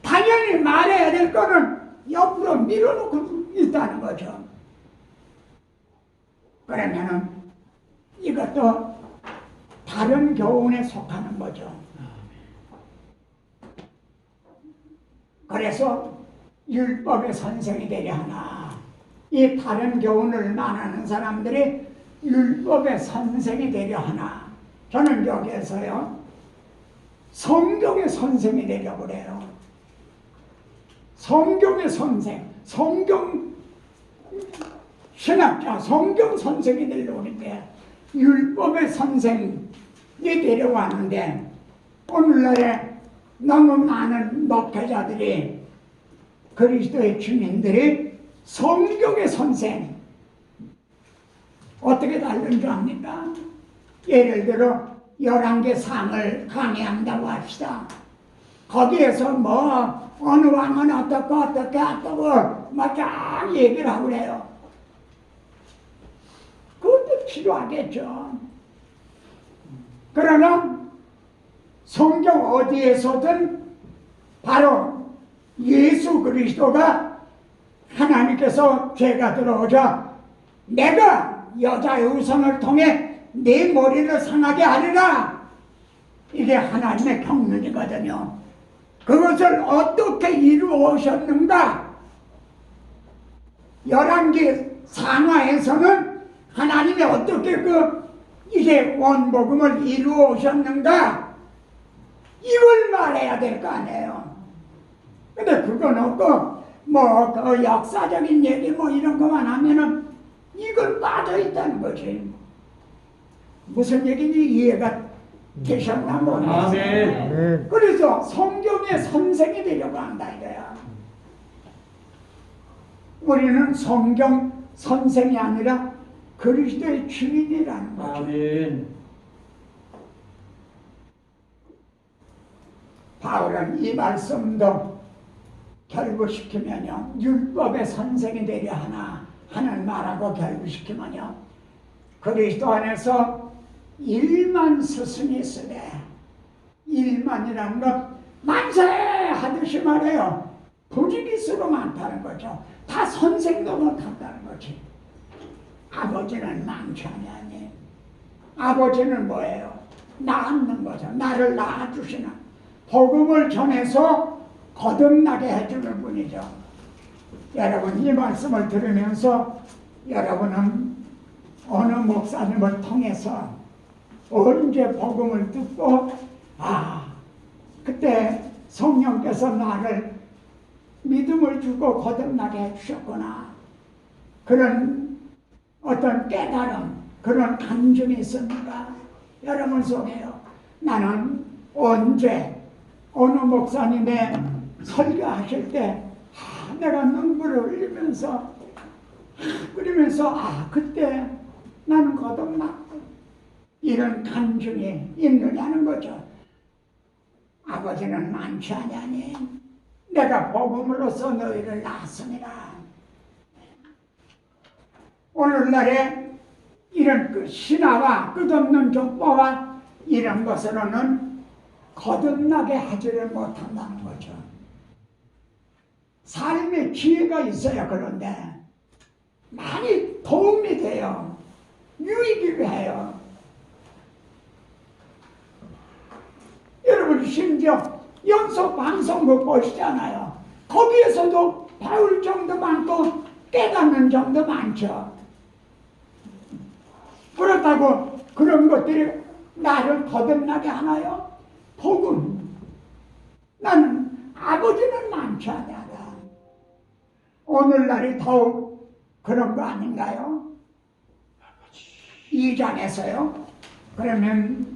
당연히 말해야 될 거는 옆으로 밀어놓고 있다는 거죠. 그러면은 이것도 다른 교훈에 속하는 거죠. 그래서 율법의 선생이 되려 하나, 이 다른 교훈을 말하는 사람들이 율법의 선생이 되려 하나, 저는 여기에서요 성경의 선생이 되려고 그래요. 성경의 선생, 성경 신학자, 성경 선생이 되려고 하는데 율법의 선생이 되려고 하는데, 오늘날에 너무 많은 목회자들이, 그리스도의 주민들이 성경의 선생 어떻게 다른 줄 압니까? 예를 들어 11개 상을 강의한다고 합시다. 거기에서 뭐 어느 왕은 어떻고 어떻게 했다고 막 얘기를 하고 그래요. 그것도 필요하겠죠. 그러나 성경 어디에서든 바로 예수 그리스도가 하나님께서 죄가 들어오자 내가 여자의 우선을 통해 네 머리를 상하게 하리라, 이게 하나님의 경륜이거든요. 그것을 어떻게 이루어오셨는가? 11개 상하에서는 하나님이 어떻게 이게 원복음을 이루어오셨는가? 이걸 말해야 될 거 아니에요. 근데 그건 없고 뭐 그 역사적인 얘기 뭐 이런 것만 하면은 이걸 빠져있다는 거지. 무슨 얘기인지 이해가 되셨나 모르겠어요. 그래서 성경의 선생이 되려고 한다 이거야. 우리는 성경 선생이 아니라 그리스도의 주인이라는 거죠. 아멘. 바울은 이 말씀도 결부시키면요, 율법의 선생이 되려 하나 하는 말하고 결부시키면요, 그리스도 안에서 1만 스승이 있으되, 1만이라는 건 만세 하듯이 말해요. 부지기수로 많다는 거죠. 다 선생도 못한다는 거지. 아버지는 많지 않냐니. 아버지는 뭐예요? 낳는 거죠. 나를 낳아주시는, 복음을 전해서 거듭나게 해주는 분이죠. 여러분, 이 말씀을 들으면서 여러분은 어느 목사님을 통해서 언제 복음을 듣고 그때 성령께서 나를 믿음을 주고 거듭나게 해주셨구나, 그런 어떤 깨달음, 그런 감정이 있습니까? 여러분 속에요. 나는 언제 어느 목사님의 설교하실 때 내가 눈물을 흘리면서 그러면서 그때 나는 거듭났고, 이런 감정이 있느냐는 거죠. 아버지는 많지 않냐니. 내가 복음으로써 너희를 낳았습니다. 오늘날에 이런 신화와 끝없는 족보와 이런 것으로는 거듭나게 하지를 못한다는 거죠. 삶의 기회가 있어야 그런데 많이 도움이 돼요. 유익이 해요. 여러분, 심지어 연속 방송국 보시잖아요. 거기에서도 배울 정도 많고 깨닫는 정도 많죠. 그렇다고 그런 것들이 나를 거듭나게 하나요? 복음. 나는 아버지는 많지 않아. 오늘날이 더욱 그런 거 아닌가요? 2장에서요. 그러면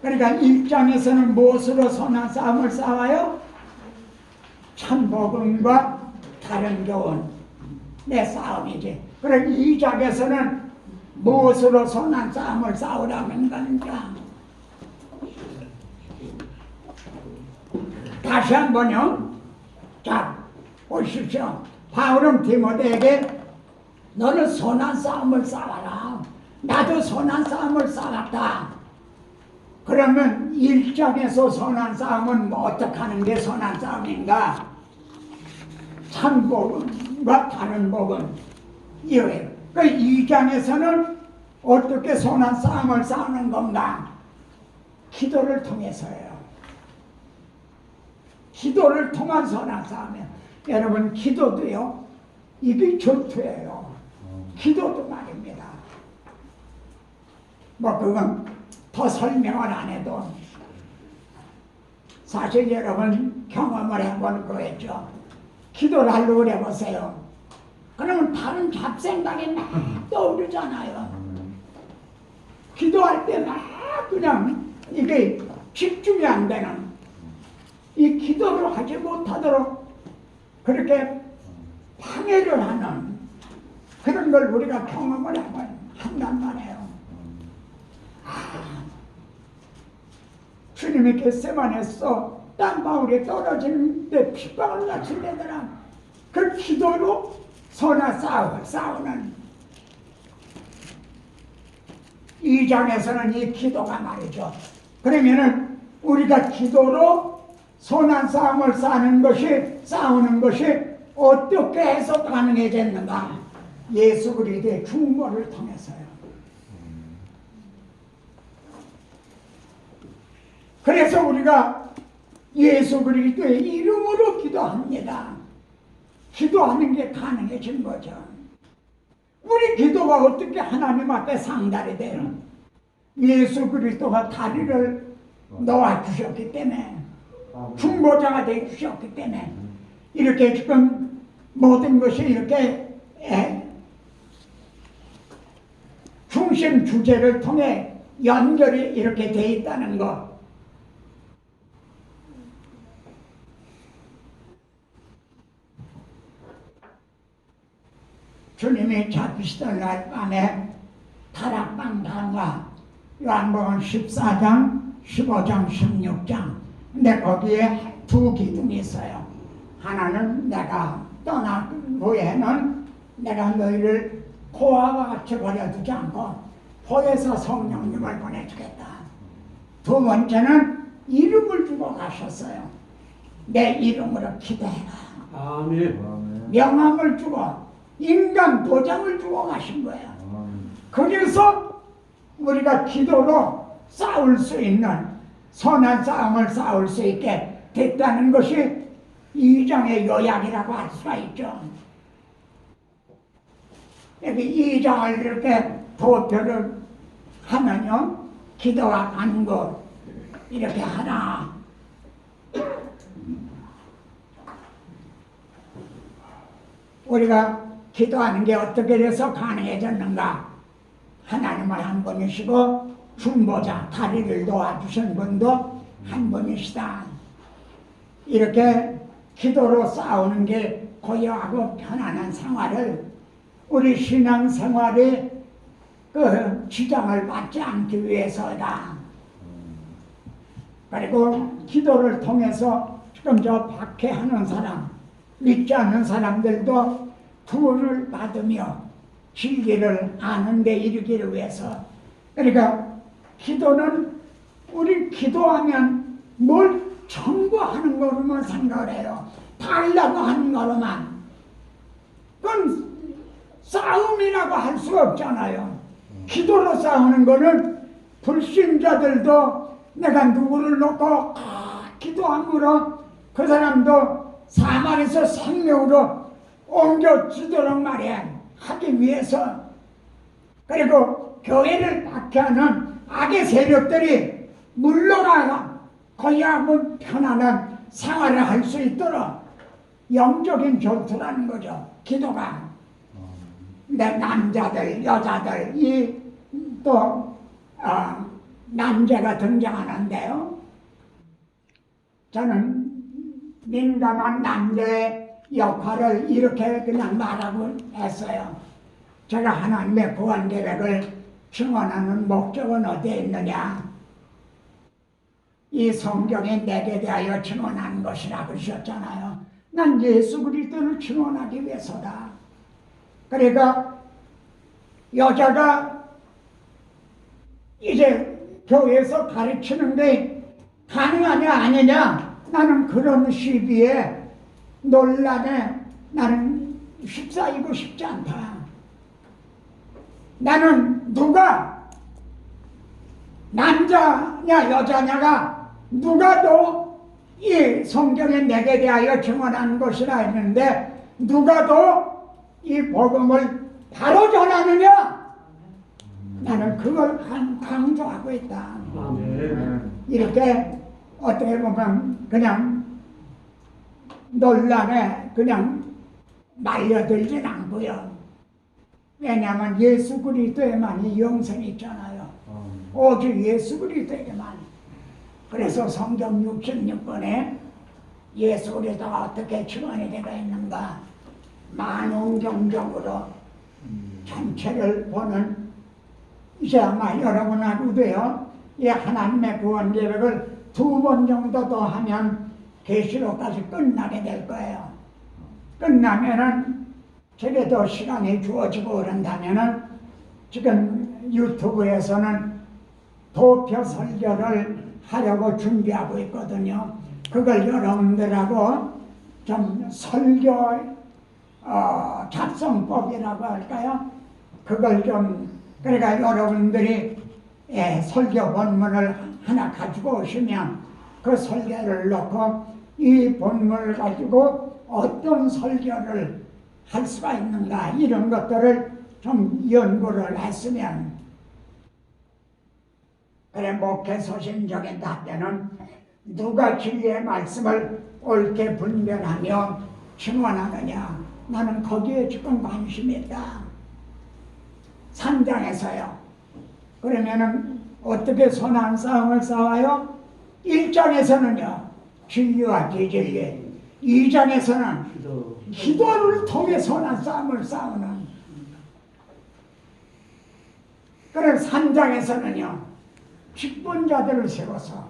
그러니까 1장에서는 무엇으로 선한 싸움을 싸워요? 참복음과 다른 교훈, 내 싸움이지. 그럼 2장에서는 무엇으로 선한 싸움을 싸우라는 건가? 다시 한번요. 자, 보십시오. 바울은 디모데에게 너는 선한 싸움을 싸워라. 나도 선한 싸움을 싸웠다. 그러면 1장에서 선한 싸움은 뭐 어떻게 하는 게 선한 싸움인가? 참복음과 다른 복음 이거예요. 그 2장에서는 어떻게 선한 싸움을 싸우는 건가? 기도를 통해서예요. 기도를 통한 선한 싸움이에요. 여러분, 기도도요, 이게 전투예요. 기도도 말입니다. 뭐 그건 더 설명을 안 해도 사실 여러분 경험을 해보는 거겠죠. 기도를 하려고 해보세요. 그러면 다른 잡생각이 막 떠오르잖아요. 기도할 때 막 그냥 이게 집중이 안 되는, 이 기도를 하지 못하도록 그렇게 방해를 하는 그런 걸 우리가 경험을 한단 말이에요. 주님이 겟세마네에서 땅방울이 떨어지는데 핏방울 같이 내더라. 그 기도로 선한 싸우는 2장에서는 이 기도가 말이죠. 그러면은 우리가 기도로 선한 싸움을 싸우는 것이 어떻게 해서 가능해졌는가? 예수 그리스도의 중보를 통해서요. 그래서 우리가 예수 그리스도의 이름으로 기도합니다. 기도하는 게 가능해진 거죠. 우리 기도가 어떻게 하나님 앞에 상달이 돼요? 예수 그리스도가 다리를 놓아주셨기 때문에, 중보자가 되주셨기 때문에 이렇게 지금 모든 것이 이렇게 중심 주제를 통해 연결이 이렇게 돼 있다는 것. 주님이 잡히시던 날 밤에 다락방 강화 요한복음 14장, 15장, 16장. 근데 거기에 두 기둥이 있어요. 하나는 내가 떠난 후에는 내가 너희를 고아와 같이 버려두지 않고 호에서 성령님을 보내주겠다. 두 번째는 이름을 주고 가셨어요. 내 이름으로 기도해라. 아멘. 명함을 주고 인간 도장을 주고 가신 거예요. 그래서 우리가 기도로 싸울 수 있는 선한 싸움을 싸울 수 있게 됐다는 것이 2장의 요약이라고 할 수가 있죠. 여기 2장을 이렇게 도표를 하면요, 기도와 간구 이렇게 하나, 우리가 기도하는 게 어떻게 돼서 가능해졌는가? 하나님은 한 분이시고 중보자, 다리를 놓아주신 분도 한 분이시다. 이렇게 기도로 싸우는 게 고요하고 편안한 생활을, 우리 신앙생활의 그 지장을 받지 않기 위해서다. 그리고 기도를 통해서 지금 저 박해하는 사람, 믿지 않는 사람들도 구원을 받으며 진리를 아는 데 이르기를 위해서. 그러니까 기도는 우리 기도하면 뭘 청구하는 거로만 생각을 해요. 달라고 하는 거로만. 그건 싸움이라고 할 수가 없잖아요. 기도로 싸우는 거는 불신자들도 내가 누구를 놓고 기도함으로 그 사람도 사망에서 생명으로 옮겨지도록 말이야 하기 위해서. 그리고 교회를 박해하는 악의 세력들이 물러나가 거야하고 편안한 생활을 할 수 있도록 영적인 전투라는 거죠, 기도가. 근데 남자들, 여자들, 남자가 등장하는데요. 저는 민감한 남자의 역할을 이렇게 그냥 말하고 했어요. 제가 하나님의 구원 계획을 증언하는 목적은 어디에 있느냐? 이 성경에 내게 대하여 증언하는 것이라 그러셨잖아요. 난 예수 그리스도를 증언하기 위해서다. 그러니까 여자가 이제 교회에서 가르치는 게 가능하냐 아니냐, 나는 그런 시비에 논란에 나는 휩싸이고 싶지 않다. 나는 누가 남자냐 여자냐가 누가 또 이 성경에 내게 대하여 증언하는 것이라 했는데 누가 더 이 복음을 바로 전하느냐, 나는 그걸 강조하고 있다. 아멘. 이렇게 어떻게 보면 그냥 논란에 그냥 말려들진 않고요. 왜냐하면 예수 그리스도에만이 영생이 있잖아요. 오직 예수 그리스도에만. 그래서 성경 66권에 예수 그리스도가 어떻게 증언이 되어 있는가, 만용경적으로 전체를 보는, 이제 아마 여러분 하루도요 이 하나님의 구원 계획을 2번 정도 더 하면 계시록까지 끝나게 될 거예요. 끝나면은 제게 더 시간이 주어지고 그런다면은 지금 유튜브에서는 도표 설교를 하려고 준비하고 있거든요. 그걸 여러분들하고 좀 설교 작성법이라고 할까요? 그걸 좀, 그러니까 여러분들이 설교 본문을 하나 가지고 오시면 그 설교를 놓고 이 본문을 가지고 어떤 설교를 할 수가 있는가, 이런 것들을 좀 연구를 했으면, 그래 목회 소신적인 답변은 누가 진리의 말씀을 옳게 분별하며 증언하느냐, 나는 거기에 지금 관심이 있다. 3장에서요. 그러면은 어떻게 선한 싸움을 싸워요? 1장에서는요 진리와 비진리, 2장에서는 기도를 통해 선한 싸움을 싸우는, 그래서 3장에서는요 직분자들을 세워서,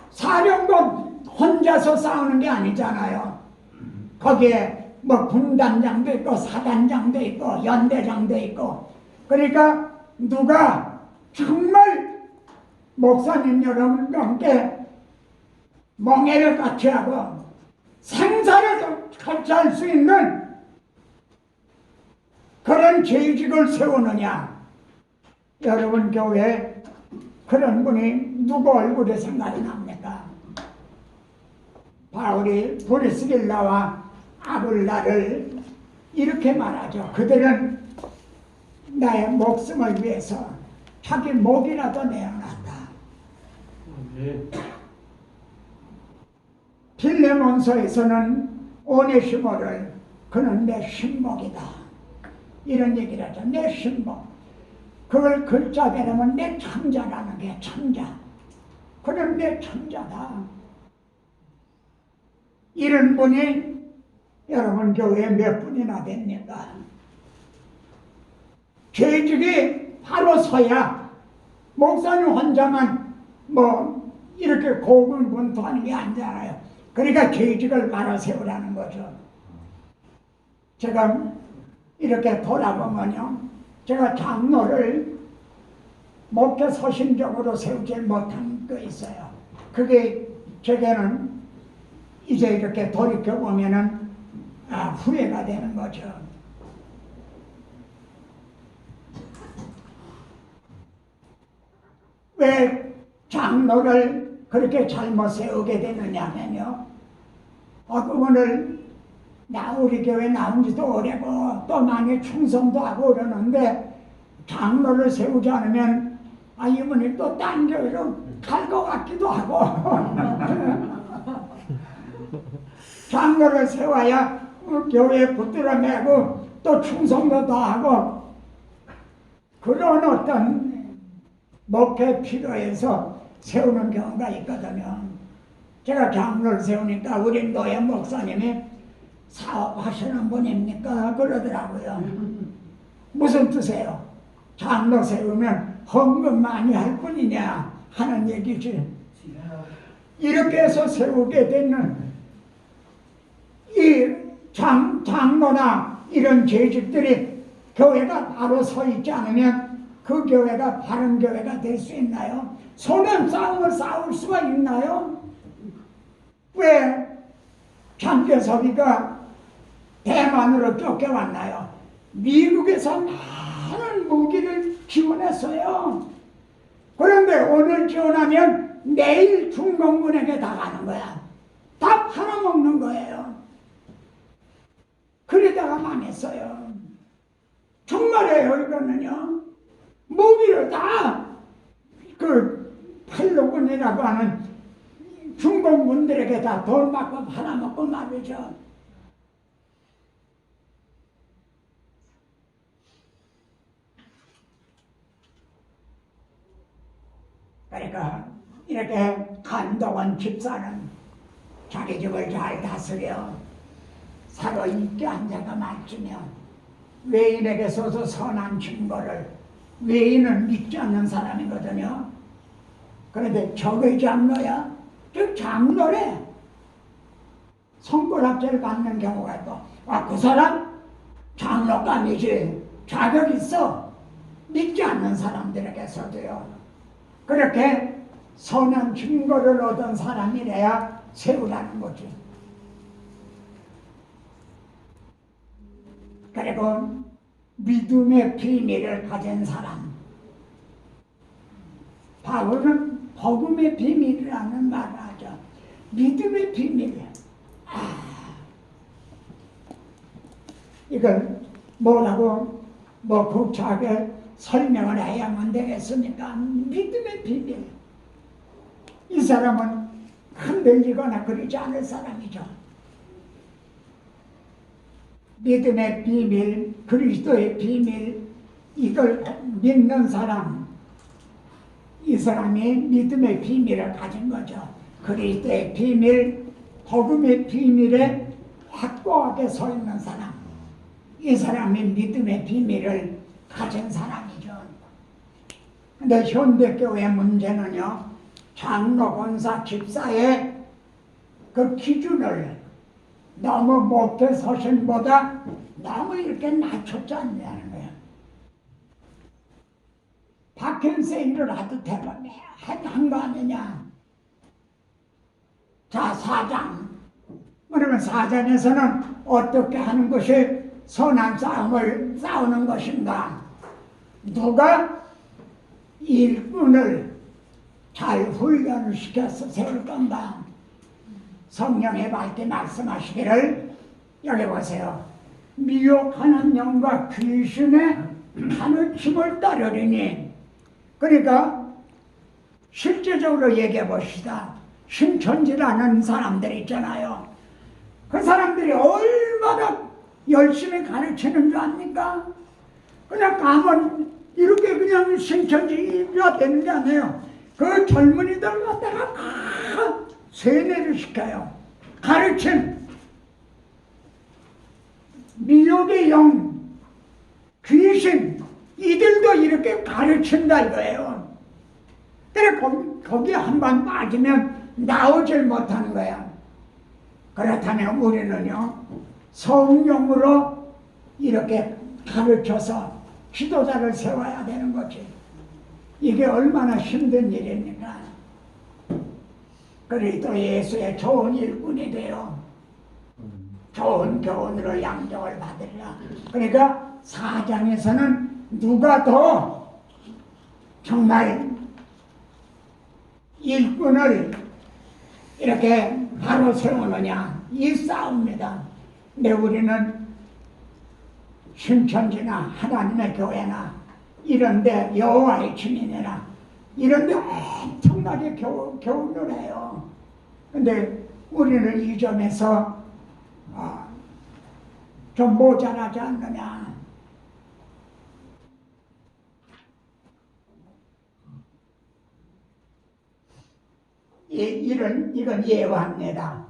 사령관 혼자서 싸우는 게 아니잖아요. 거기에 뭐 군단장도 있고 사단장도 있고 연대장도 있고, 그러니까 누가 정말 목사님 여러분과 함께 멍해를 같이 하고 생사를 같이 할 수 있는 그런 재직을 세우느냐. 여러분 교회에 그런 분이 누구 얼굴에 생각이 납니까? 바울이 브리스길라와 아굴라를 이렇게 말하죠. 그들은 나의 목숨을 위해서 자기 목이라도 내어놨다. 아멘. 빌레몬서에서는 오네시모를 그는 내 신복이다, 이런 얘기를 하죠. 내 신복. 그걸 글자대로면 내 천자라는 게 천자. 그는 내 천자다. 이런 분이 여러분 교회에 몇 분이나 됩니까? 재직이 바로 서야 목사님 혼자만 뭐 이렇게 고군분투하는 게 아니잖아요. 그러니까 재직을 바로 세우라는 거죠. 제가 이렇게 돌아보면요, 제가 장로를 목회 서신적으로 세우지 못한 거 있어요. 그게 제게는 이제 이렇게 돌이켜보면은 후회가 되는 거죠. 왜 장로를 그렇게 잘못 세우게 되느냐 하면요, 그분을 우리 교회 나온 지도 오래고 또 많이 충성도 하고 그러는데, 장로를 세우지 않으면 이분이 또 딴 교회로 갈 것 같기도 하고 장로를 세워야 교회에 붙들어 매고 또 충성도 더 하고, 그런 어떤 목회 필요해서 세우는 경우가 있거든요. 제가 장로를 세우니까 우리 노예 목사님이 사업하시는 분입니까? 그러더라고요. 무슨 뜻이에요? 장로 세우면 헌금 많이 할 뿐이냐 하는 얘기지. 이렇게 해서 세우게 되는 이 장로나 이런 재직들이 교회가 바로 서 있지 않으면 그 교회가 바른 교회가 될 수 있나요? 소년 싸움을 싸울 수가 있나요? 왜 장개섭이가 대만으로 쫓겨왔나요? 미국에서 많은 무기를 지원했어요. 그런데 오늘 지원하면 내일 중공군에게 다 가는 거야. 다 팔아먹는 거예요. 그러다가 망했어요. 정말이에요. 이거는요. 무기를 다 팔로군이라고 하는 중공군들에게 다 돈 받고 팔아먹고 말이죠. 그러니까 이렇게 간동원 집사는 자기 집을 잘 다스려 살아있게 앉아가 말지며 외인에게서도 선한 증거를, 외인은 믿지 않는 사람이거든요. 그런데 적의 장로야, 즉 장로래. 성불합제를 받는 경우가 있고, 그 사람 장로감이지, 자격 있어. 믿지 않는 사람들에게서도요. 그렇게 선한 증거를 얻은 사람이래야 세우라는 거지. 그리고 믿음의 비밀을 가진 사람. 바울은 복음의 비밀이라는 말을 하죠. 믿음의 비밀. 이걸 뭐라고 구체하게 설명을 해야만 되겠습니까? 믿음의 비밀. 이 사람은 흔들리거나 그러지 않을 사람이죠. 믿음의 비밀, 그리스도의 비밀, 이걸 믿는 사람, 이 사람이 믿음의 비밀을 가진 거죠. 그리스도의 비밀, 복음의 비밀에 확고하게 서 있는 사람, 이 사람이 믿음의 비밀을 가진 사람이죠. 근데 현대교회 문제는요, 장로, 권사, 집사의 그 기준을 너무 목회 서신보다 너무 이렇게 낮췄지 않냐는 거예요. 박현세 일을 하도 대박 한 거 아니냐. 자, 사장. 그러면 사장에서는 어떻게 하는 것이 선한 싸움을 싸우는 것인가? 누가 일꾼을 잘 훈련을 시켜서 세울 건가? 성령의 밝게 말씀하시기를, 여기 보세요. 미혹하는 영과 귀신의 가르침을 따르리니. 그러니까 실제적으로 얘기해 봅시다. 신천지라는 사람들 있잖아요. 그 사람들이 얼마나 열심히 가르치는 줄 압니까? 그냥 가면 이렇게 그냥 신천지가 되는 게 아니에요. 그 젊은이들 갖다가 다 세뇌를 시켜요. 가르침. 미혹의 영, 귀신, 이들도 이렇게 가르친다 이거예요. 그래 거기 한 번 빠지면 나오질 못하는 거야. 그렇다면 우리는요, 성령으로 이렇게 가르쳐서 지도자를 세워야 되는 거지. 이게 얼마나 힘든 일입니까? 그리스도 예수의 좋은 일꾼이 되어 좋은 교훈으로 양정을 받으리라. 그러니까 사장에서는 누가 더 정말 일꾼을 이렇게 바로 세우느냐, 이 싸움입니다. 근데 우리는 신천지나 하나님의 교회나 이런데, 여호와의 증인이나 이런데 엄청나게 교훈을 해요. 근데 우리는 이 점에서 좀 모자라지 않느냐. 이건 예화입니다.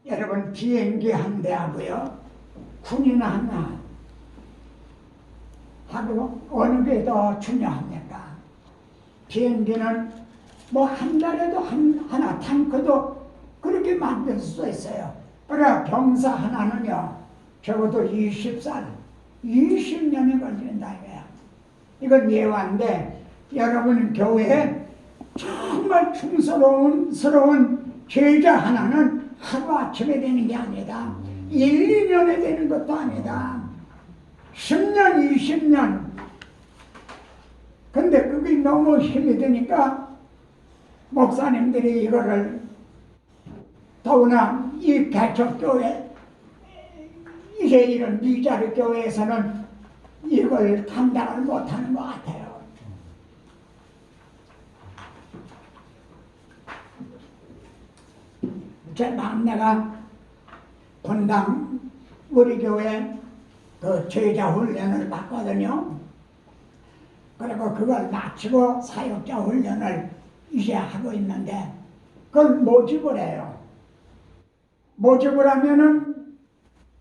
여러분, 비행기 한 대하고요, 군인 하나 하고 어느 게 더 중요합니까? 비행기는 뭐 한 달에도 하나, 탱크도 그렇게 만들 수 있어요. 그러나 병사 하나는요, 적어도 20살, 20년이 걸린다 이거야. 이건 예화인데 여러분 교회에 정말 충성스러운 제자 하나는 하루아침에 되는 게 아니다. 1, 2년에 되는 것도 아니다. 10년, 20년. 근데 그게 너무 힘이 드니까 목사님들이 이거를 더구나 이 개척교회 이제 이런 미자리 교회에서는 이걸 감당을 못하는 것 같아요. 제 막내가 본당 우리 교회 그 제자 훈련을 받거든요. 그리고 그걸 마치고 사역자 훈련을 이제 하고 있는데 그걸 모집을 해요. 모집을 하면은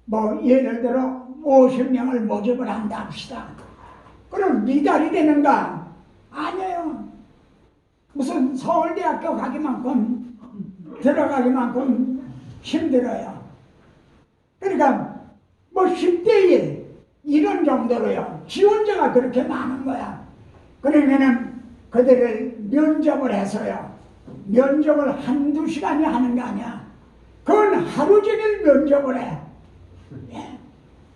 뭐 예를 들어 50명을 모집을 한다 합시다. 그럼 미달이 되는가? 아니에요. 무슨 서울대학교 가기만큼 들어가기만큼 힘들어요. 그러니까 뭐 10대 1 이런 정도로요. 지원자가 그렇게 많은 거야. 그러면은 그들을 면접을 해서요. 면접을 한두 시간이 하는 게 아니야. 그건 하루 종일 면접을 해. 예.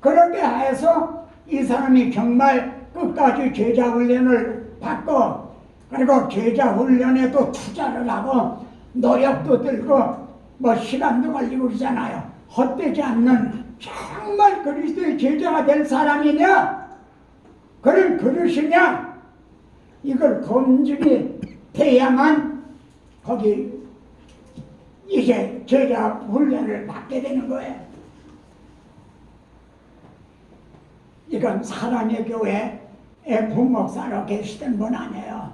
그렇게 해서 이 사람이 정말 끝까지 제자 훈련을 받고 그리고 제자 훈련에도 투자를 하고 노력도 들고 뭐 시간도 걸리고 그러잖아요. 헛되지 않는 정말 그리스도의 제자가 될 사람이냐? 그런 그릇이냐? 이걸 검증이 돼야만 거기 이제 제자 훈련을 받게 되는 거예요. 이건 사랑의 교회에 부목사로 계시던 분 아니에요.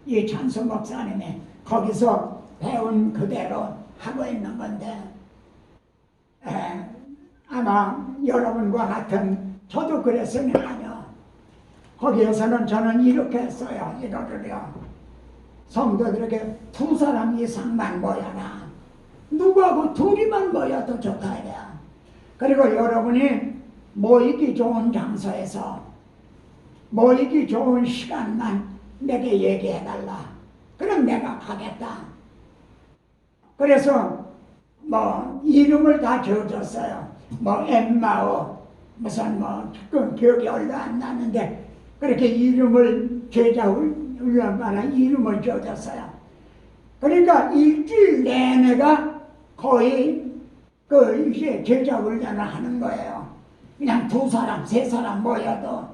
이 찬수 목사님이 거기서 배운 그대로 하고 있는 건데 아마 여러분과 같은 저도 그랬으니까요. 거기에서는 저는 이렇게 했어요. 이거를요. 성도들에게 2사람 이상만 모여라. 누구하고 둘이만 모여도 좋다 이래요. 그리고 여러분이 모이기 좋은 장소에서 모이기 좋은 시간만 내게 얘기해달라. 그럼 내가 가겠다. 그래서 뭐 이름을 다 지어줬어요. 뭐 엠마오 무슨 뭐 그 기억이 얼마 안 나는데 그렇게 이름을 제자 훈련반에 이름을 지어줬어요. 그러니까 일주일 내내가 거의 그 이제 제자 훈련을 하는 거예요. 그냥 2사람, 3사람 모여도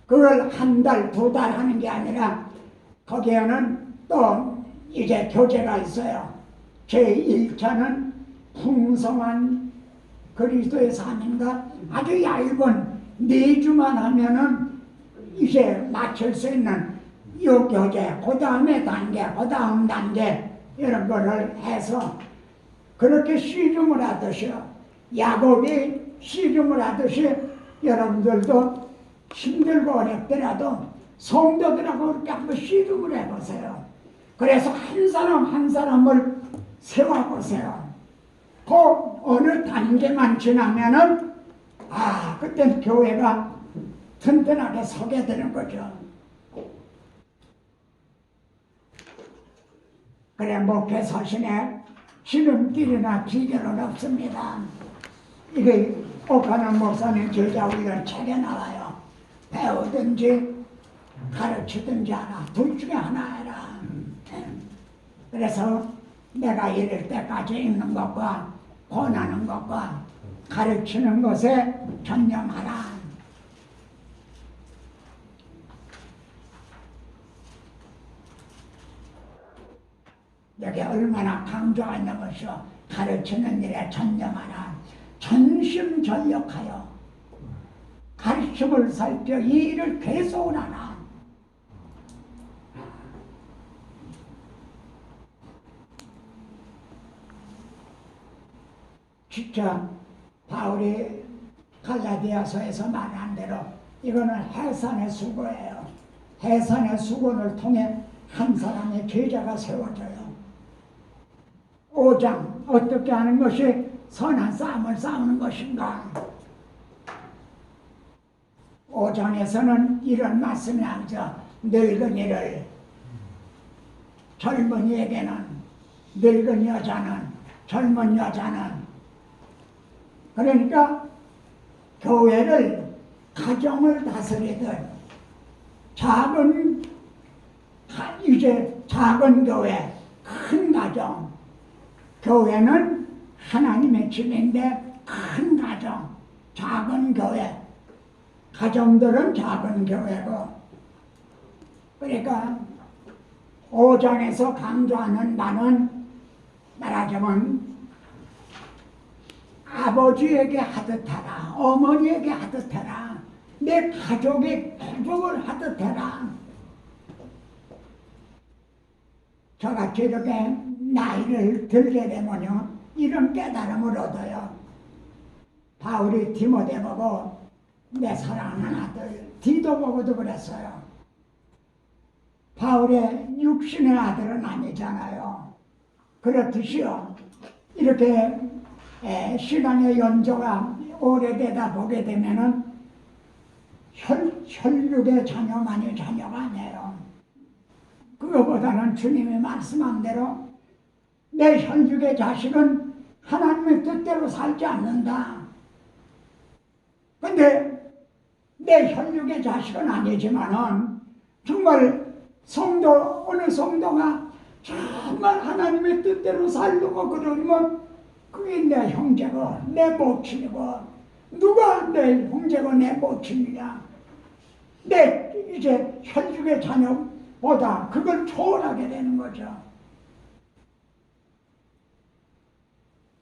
그걸 1달, 2달 하는 게 아니라 거기에는 또 이제 교재가 있어요. 제1차는 풍성한 그리스도의 삶인가 아주 얇은 4주만 하면은 이제 맞출 수 있는 이 교재, 그 다음에 단계, 그 다음 단계 이런 거를 해서 그렇게 씨름을 하듯이요. 야곱이 씨름을 하듯이 여러분들도 힘들고 어렵더라도 성도들하고 그렇게 한번 씨름을 해보세요. 그래서 한 사람 한 사람을 세워보세요. 그 어느 단계만 지나면은 그땐 교회가 튼튼하게 서게 되는 거죠. 그래 목회 서신에 지름길이나 비결은 없습니다. 이게 옥하는 목사님 제자 훈련 책에 나와요. 배우든지 가르치든지 하나, 둘 중에 하나 해라. 그래서 내가 이럴 때까지 읽는 것과 권하는 것과 가르치는 것에 전념하라. 여기 얼마나 강조가 있는 것이요. 가르치는 일에 전념하라. 전심전력하여 가르침을 살펴 이 일을 계속을 하라. 진짜 바울이 갈라디아서에서 말한 대로 이거는 해산의 수고예요. 해산의 수고를 통해 한 사람의 제자가 세워져요. 5장 어떻게 하는 것이 선한 싸움을 싸우는 것인가? 5장에서는 이런 말씀이 나오죠. 늙은이를, 젊은이에게는, 늙은 여자는, 젊은 여자는, 그러니까 교회를, 가정을 다스리듯 이제 작은 교회, 큰 가정, 교회는 하나님의 집인데 큰 가정, 작은 교회, 가정들은 작은 교회고, 그러니까 5장에서 강조하는 바는 말하자면 아버지에게 하듯 해라, 어머니에게 하듯 해라, 내 가족의 행복을 하듯 해라. 저같이 이렇게 나이를 들게 되면요, 이런 깨달음을 얻어요. 바울이 디모데 보고 내 사랑하는 아들 디도 보고도 그랬어요. 바울의 육신의 아들은 아니잖아요. 그렇듯이요, 이렇게 시간의 연조가 오래되다 보게 되면은 혈육의 자녀만이 자녀가 아니에요. 그거보다는 주님이 말씀한 대로 내 혈육의 자식은 하나님의 뜻대로 살지 않는다. 근데 내 혈육의 자식은 아니지만은 정말 어느 성도가 정말 하나님의 뜻대로 살려고 그러면 그게 내 형제고 내 모친이고, 누가 내 형제고 내 모친이냐? 내 이제 혈육의 자녀보다 그걸 초월하게 되는 거죠.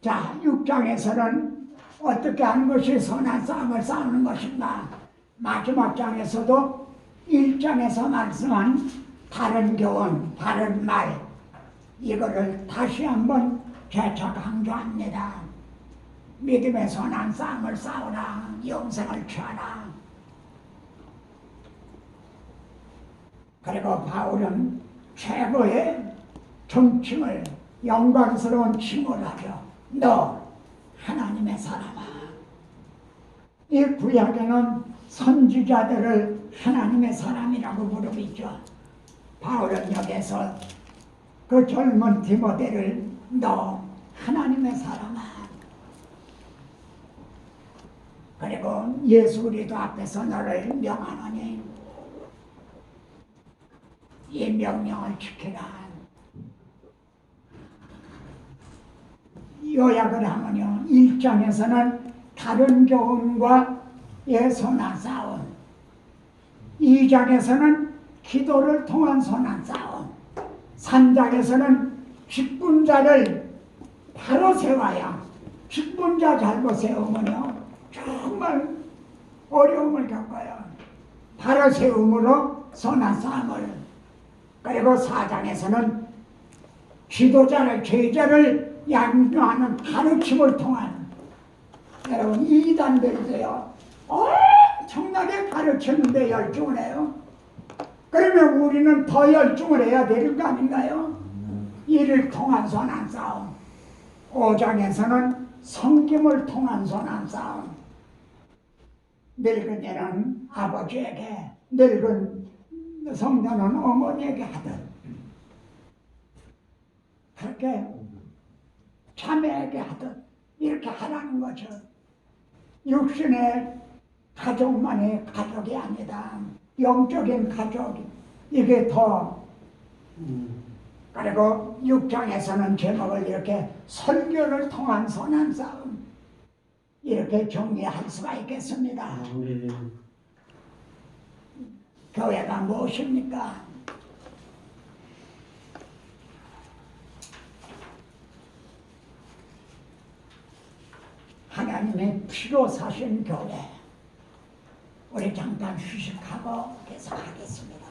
자, 6장에서는 어떻게 하는 것이 선한 싸움을 싸우는 것인가? 마지막 장에서도 1장에서 말씀한 바른 교훈, 바른 말, 이거를 다시 한번 재차 강조합니다. 믿음의 선한 싸움을 싸우라, 영생을 취하라. 그리고 바울은 최고의 정칭을, 영광스러운 칭을 하죠. 너 하나님의 사람아. 이 구약에는 선지자들을 하나님의 사람이라고 부르죠. 바울은 여기에서 그 젊은 디모데를 너 하나님의 사람아. 그리고 예수 그리스도 앞에서 너를 명하노니 이 명령을 지키라. 요약을 하면요, 1장에서는 다른 교훈과의 선한 싸움, 2장에서는 기도를 통한 선한 싸움, 3장에서는 직분자를 바로 세워야, 직분자 잘못 세우면요 정말 어려움을 겪어요. 바로 세움으로 선한 싸움을. 그리고 4장에서는 지도자를, 제자를 양육하는 가르침을 통한, 여러분 이단들도요 엄청나게 가르치는데 열중을 해요. 그러면 우리는 더 열중을 해야 되는 거 아닌가요? 이를 통한 선한 싸움. 5장에서는 섬김을 통한 선한 싸움. 늙은이는 아버지에게, 늙은 성도는 어머니에게 하듯, 그렇게 자매에게 하듯 이렇게 하라는 거죠. 육신의 가족만이 가족이 아니다. 영적인 가족, 이게 더. 그리고 6장에서는 제목을 이렇게 설교를 통한 선한 싸움, 이렇게 정리할 수가 있겠습니다. 교회가 무엇입니까? 하나님의 피로 사신 교회. 우리 잠깐 휴식하고 계속하겠습니다.